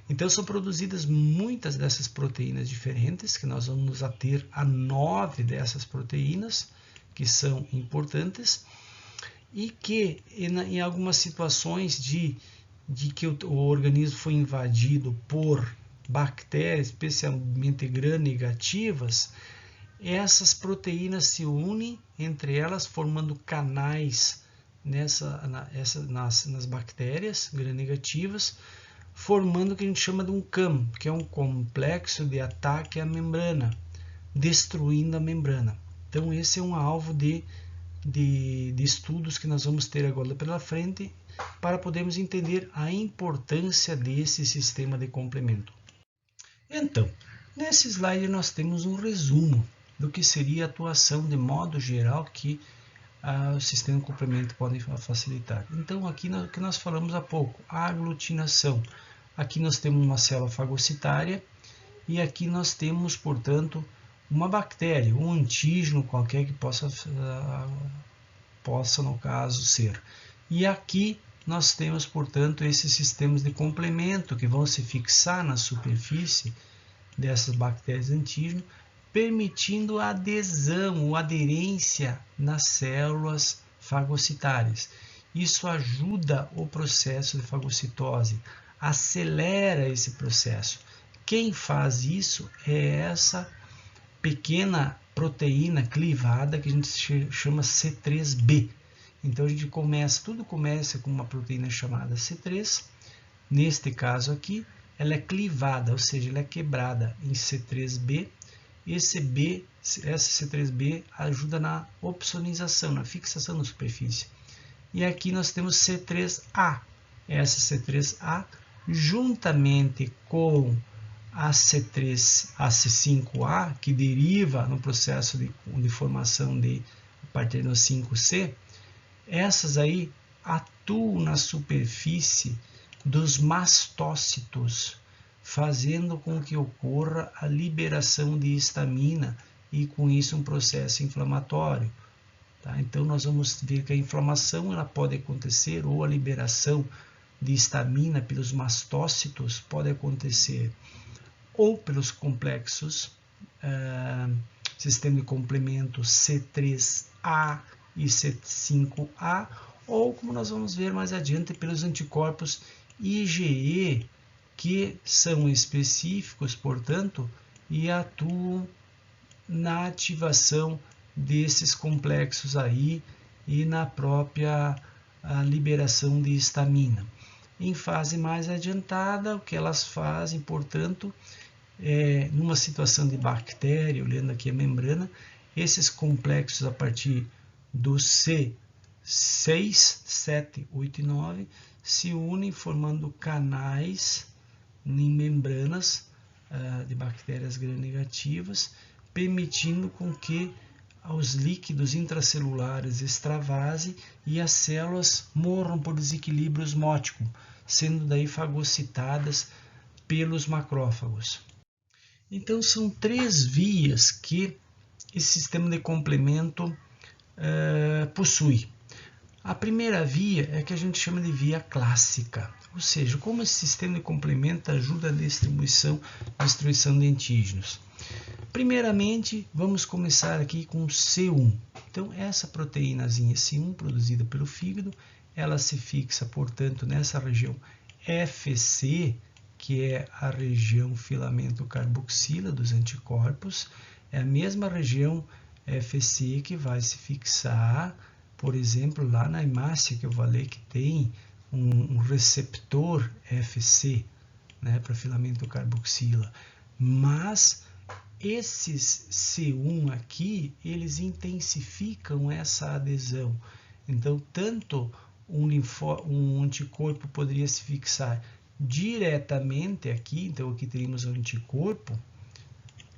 S1: Então são produzidas muitas dessas proteínas diferentes, que nós vamos nos ater a 9 dessas proteínas, que são importantes, e que em algumas situações de que o organismo foi invadido por bactérias, especialmente gram-negativas, essas proteínas se unem entre elas, formando canais nas bactérias gram-negativas, formando o que a gente chama de um CAM, que é um complexo de ataque à membrana, destruindo a membrana. Então esse é um alvo de estudos que nós vamos ter agora pela frente, para podermos entender a importância desse sistema de complemento. Então, nesse slide nós temos um resumo do que seria a atuação de modo geral que o sistema de complemento pode facilitar. Então, aqui no que nós falamos há pouco, a aglutinação. Aqui nós temos uma célula fagocitária e aqui nós temos, portanto, uma bactéria, um antígeno qualquer que possa no caso ser. E aqui nós temos, portanto, esses sistemas de complemento que vão se fixar na superfície dessas bactérias antígeno, permitindo a adesão ou aderência nas células fagocitárias. Isso ajuda o processo de fagocitose, acelera esse processo. Quem faz isso é essa pequena proteína clivada que a gente chama C3b. Então tudo começa com uma proteína chamada C3. Neste caso aqui, ela é clivada, ou seja, ela é quebrada em C3b. Essa C3b ajuda na opsonização, na fixação da superfície. E aqui nós temos C3a. Essa C3a, juntamente com a C5a, que deriva no processo de formação a partir do 5C, essas aí atuam na superfície dos mastócitos, fazendo com que ocorra a liberação de histamina e com isso um processo inflamatório. Tá? Então nós vamos ver que a inflamação ela pode acontecer, ou a liberação de histamina pelos mastócitos pode acontecer ou pelos complexos sistema de complemento C3A e C5A, ou, como nós vamos ver mais adiante, pelos anticorpos IgE, que são específicos, portanto, e atuam na ativação desses complexos aí e na própria liberação de histamina. Em fase mais adiantada, o que elas fazem, portanto, numa situação de bactéria, olhando aqui a membrana, esses complexos a partir do C6, 7, 8 e 9 se unem formando canais em membranas de bactérias gram-negativas, permitindo com que os líquidos intracelulares extravasem e as células morram por desequilíbrio osmótico, sendo daí fagocitadas pelos macrófagos. Então são 3 vias que esse sistema de complemento possui. A primeira via é que a gente chama de via clássica, ou seja, como esse sistema de complemento ajuda a destruição de antígenos. Primeiramente, vamos começar aqui com C1. Então, essa proteínazinha C1 produzida pelo fígado, ela se fixa, portanto, nessa região FC, que é a região filamento carboxila dos anticorpos. É a mesma região FC que vai se fixar, por exemplo, lá na hemácia, que eu falei que tem um receptor FC, né, para filamento carboxila. Mas esses C1 aqui, eles intensificam essa adesão. Então, tanto um anticorpo poderia se fixar diretamente aqui, então aqui teríamos o anticorpo,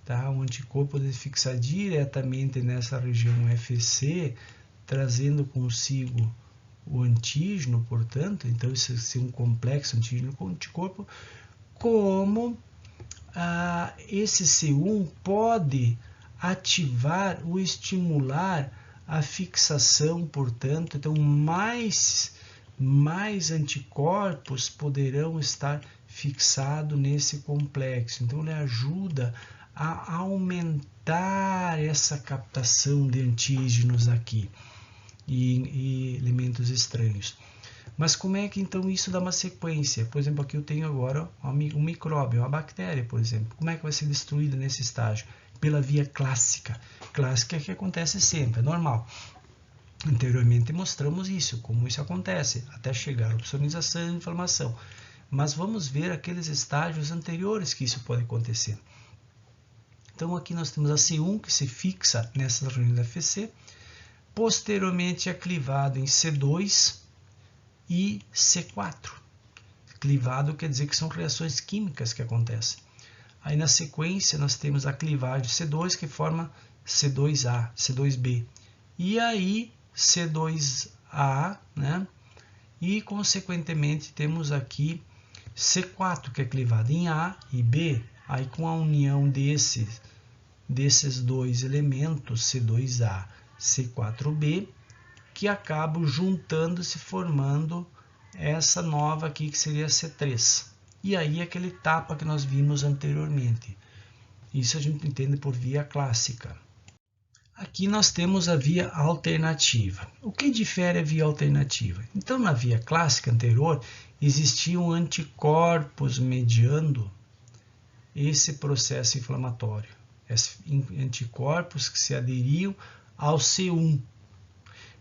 S1: tá? O anticorpo poderia se fixar diretamente nessa região FC, trazendo consigo o antígeno, portanto, então isso seria um complexo antígeno com anticorpo, como esse C1 pode ativar ou estimular a fixação, portanto, então mais anticorpos poderão estar fixados nesse complexo. Então ele ajuda a aumentar essa captação de antígenos aqui e elementos estranhos. Mas como é que então isso dá uma sequência? Por exemplo, aqui eu tenho agora um micróbio, uma bactéria, por exemplo. Como é que vai ser destruída nesse estágio? Pela via clássica. Clássica é que acontece sempre, é normal. Anteriormente mostramos isso, como isso acontece, até chegar à opsonização e inflamação. Mas vamos ver aqueles estágios anteriores que isso pode acontecer. Então aqui nós temos a C1 que se fixa nessas regiões da FC, posteriormente é clivado em C2 e C4. Clivado quer dizer que são reações químicas que acontecem. Aí na sequência nós temos a clivagem C2 que forma C2A, C2B. E aí C2A, né? E consequentemente temos aqui C4 que é clivado em A e B. Aí com a união desses dois elementos, C2A, C4B, que acabam juntando-se, formando essa nova aqui que seria C3. E aí aquele tapa que nós vimos anteriormente. Isso a gente entende por via clássica. Aqui nós temos a via alternativa. O que difere a via alternativa? Então, na via clássica anterior, existiam anticorpos mediando esse processo inflamatório. Anticorpos que se aderiam ao C1.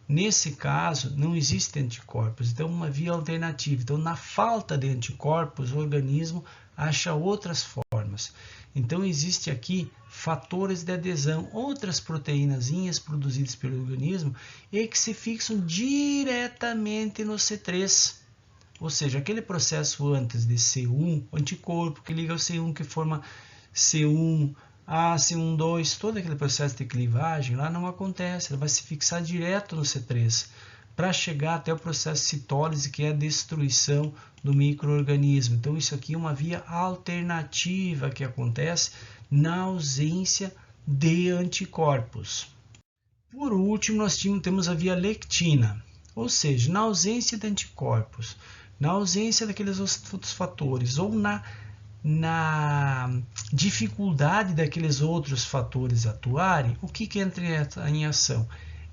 S1: Nesse caso, não existem anticorpos, então uma via alternativa. Então, na falta de anticorpos, o organismo acha outras formas. Então, existe aqui fatores de adesão, outras proteínazinhas produzidas pelo organismo e que se fixam diretamente no C3. Ou seja, aquele processo antes de C1, anticorpo que liga ao C1, que forma C1, A, C1,2, todo aquele processo de clivagem lá não acontece, ele vai se fixar direto no C3, para chegar até o processo de citólise, que é a destruição do micro-organismo. Então isso aqui é uma via alternativa que acontece na ausência de anticorpos. Por último, nós temos a via lectina, ou seja, na ausência de anticorpos, na ausência daqueles outros fatores, ou na dificuldade daqueles outros fatores atuarem, o que entra em ação?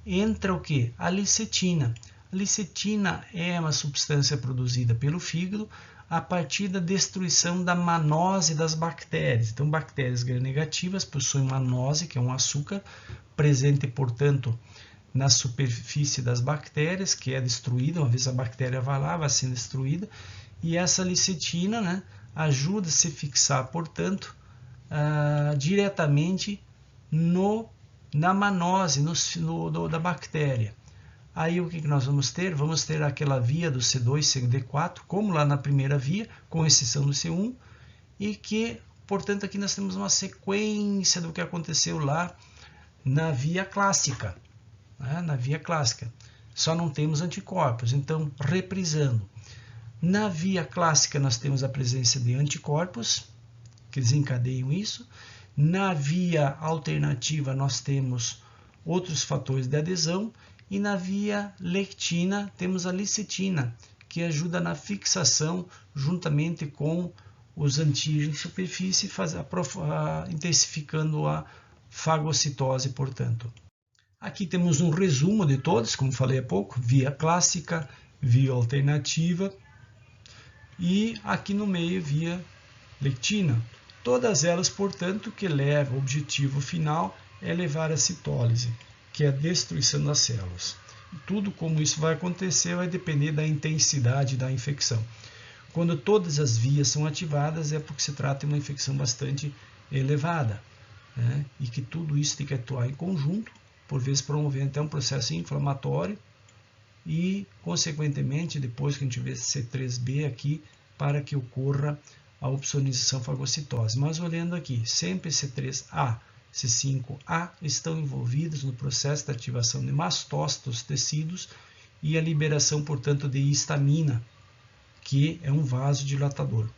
S1: Entra o que? A licetina. A licetina é uma substância produzida pelo fígado a partir da destruição da manose das bactérias. Então, bactérias gram-negativas possuem manose, que é um açúcar, presente, portanto, na superfície das bactérias, que é destruída, uma vez a bactéria vai lá, vai sendo destruída, e essa licetina, né, ajuda a se fixar, portanto, diretamente na manose da bactéria. Aí o que nós vamos ter? Vamos ter aquela via do C2, CD4, como lá na primeira via, com exceção do C1, e que, portanto, aqui nós temos uma sequência do que aconteceu lá na via clássica. Né? Na via clássica. Só não temos anticorpos. Então, reprisando. Na via clássica, nós temos a presença de anticorpos, que desencadeiam isso. Na via alternativa, nós temos outros fatores de adesão. E na via lectina, temos a licetina, que ajuda na fixação, juntamente com os antígenos de superfície, intensificando a fagocitose, portanto. Aqui temos um resumo de todos, como falei há pouco, via clássica, via alternativa, e aqui no meio via lectina. Todas elas, portanto, que levam, o objetivo final é levar a citólise, que é a destruição das células. Tudo como isso vai acontecer vai depender da intensidade da infecção. Quando todas as vias são ativadas é porque se trata de uma infecção bastante elevada. né? E que tudo isso tem que atuar em conjunto, por vezes promovendo até um processo inflamatório e, consequentemente, depois que a gente vê C3b aqui, para que ocorra a opsonização fagocitose. Mas olhando aqui, sempre C3A, C5A estão envolvidos no processo de ativação de mastócitos dos tecidos e a liberação, portanto, de histamina, que é um vasodilatador.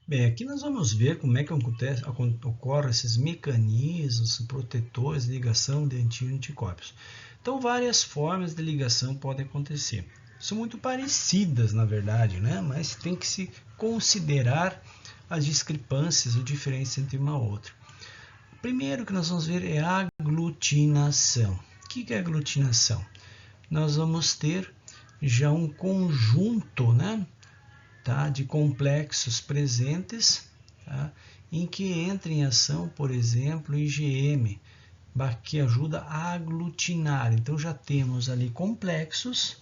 S1: Bem, aqui nós vamos ver como é que ocorrem esses mecanismos protetores de ligação de anticorpos. Então, várias formas de ligação podem acontecer. São muito parecidas, na verdade, né? Mas tem que se considerar as discrepâncias ou diferenças entre uma e outra. Primeiro que nós vamos ver é a aglutinação. O que é aglutinação? Nós vamos ter já um conjunto, né, tá, de complexos presentes, tá, em que entra em ação, por exemplo, IgM, que ajuda a aglutinar. Então já temos ali complexos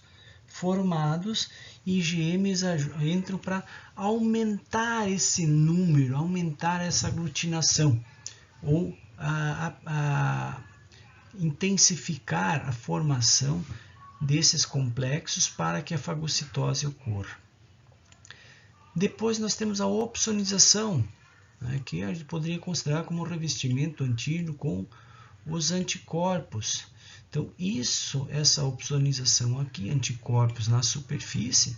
S1: formados e IgMs entram para aumentar esse número, aumentar essa aglutinação, ou intensificar a formação desses complexos para que a fagocitose ocorra. Depois nós temos a opsonização, né, que a gente poderia considerar como revestimento antígeno com os anticorpos. Então essa opsonização aqui, anticorpos na superfície,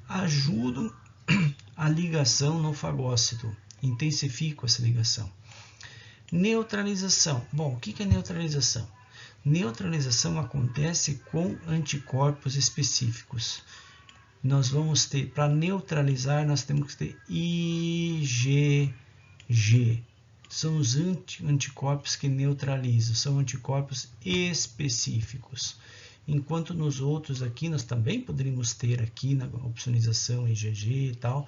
S1: ajudam a ligação no fagócito, intensificam essa ligação. Neutralização. Bom, o que é neutralização? Neutralização acontece com anticorpos específicos. Nós vamos ter, para neutralizar, nós temos que ter IgG. São os anticorpos que neutralizam, são anticorpos específicos. Enquanto nos outros aqui, nós também poderíamos ter aqui na opsonização IgG e tal,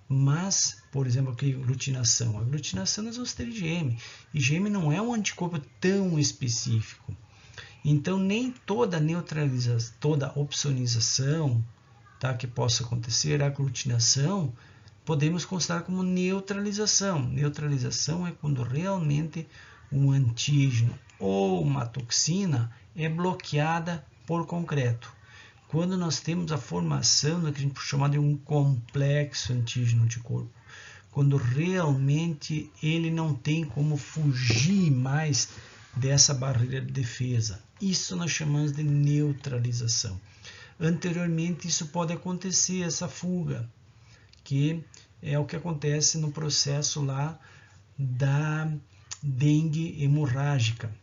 S1: mas, por exemplo, aqui aglutinação. A aglutinação nós vamos ter IgM. IgM não é um anticorpo tão específico. Então, nem toda neutralização, toda opsonização, tá, que possa acontecer, a aglutinação, podemos considerar como neutralização. Neutralização é quando realmente um antígeno ou uma toxina é bloqueada por concreto. Quando nós temos a formação do que a gente chama de um complexo antígeno-anticorpo, quando realmente ele não tem como fugir mais dessa barreira de defesa. Isso nós chamamos de neutralização. Anteriormente, isso pode acontecer, essa fuga, que é o que acontece no processo lá da dengue hemorrágica.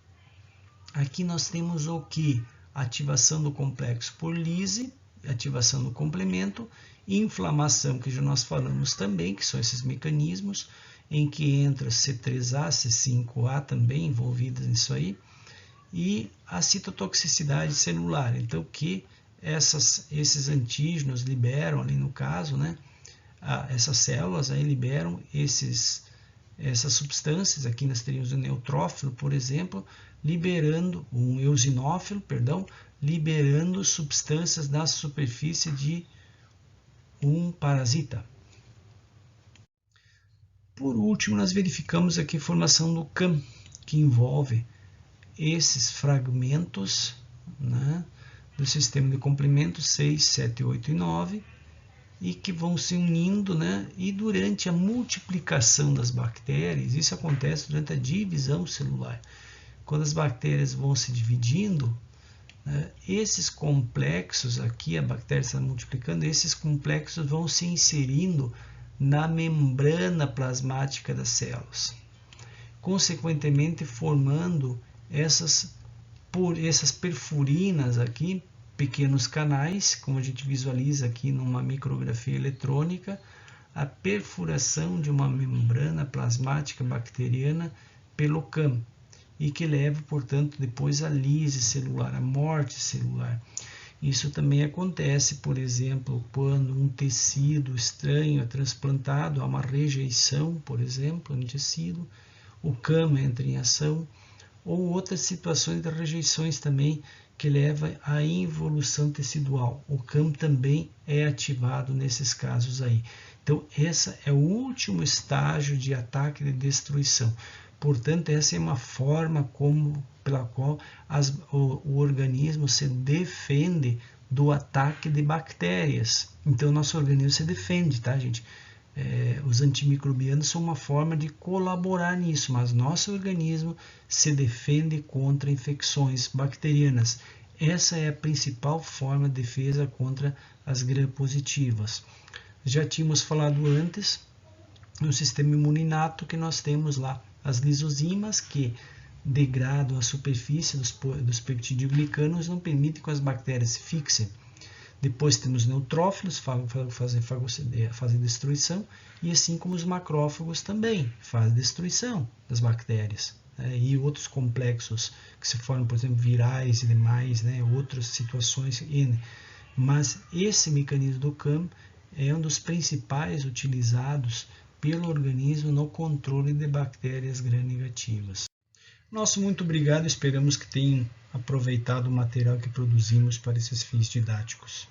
S1: Aqui nós temos o que? Ativação do complexo por lise, ativação do complemento, inflamação, que já nós falamos também, que são esses mecanismos, em que entra C3A, C5A também envolvidas nisso aí, e a citotoxicidade celular. Então, que esses antígenos liberam ali no caso, né? Essas células aí liberam essas substâncias. Aqui nós teríamos o neutrófilo, por exemplo, liberando um eosinófilo, liberando substâncias na superfície de um parasita. Por último, nós verificamos aqui a formação do CAM, que envolve esses fragmentos, né, do sistema de complemento 6, 7, 8 e 9, e que vão se unindo, né, e durante a multiplicação das bactérias, isso acontece durante a divisão celular. Quando as bactérias vão se dividindo, né, esses complexos aqui, a bactéria está multiplicando, esses complexos vão se inserindo na membrana plasmática das células, consequentemente formando essas perfurinas aqui, pequenos canais, como a gente visualiza aqui numa micrografia eletrônica, a perfuração de uma membrana plasmática bacteriana pelo CAM, e que leva, portanto, depois à lise celular, à morte celular. Isso também acontece, por exemplo, quando um tecido estranho é transplantado, há uma rejeição, por exemplo, no tecido, o CAM entra em ação, ou outras situações de rejeições também que levam à involução tecidual. O CAM também é ativado nesses casos aí. Então, esse é o último estágio de ataque de destruição. Portanto, essa é uma forma pela qual o organismo se defende do ataque de bactérias. Então, o nosso organismo se defende, tá, gente? Os antimicrobianos são uma forma de colaborar nisso, mas nosso organismo se defende contra infecções bacterianas. Essa é a principal forma de defesa contra as gram-positivas. Já tínhamos falado antes no sistema imuninato que nós temos lá as lisozimas que degradam a superfície dos peptidoglicanos, não permitem que as bactérias se fixem. Depois temos neutrófilos, fazem destruição, e assim como os macrófagos também fazem destruição das bactérias. E outros complexos que se formam, por exemplo, virais e demais, outras situações. Mas esse mecanismo do CAM é um dos principais utilizados pelo organismo no controle de bactérias gram-negativas. Nosso muito obrigado, esperamos que tenham aproveitado o material que produzimos para esses fins didáticos.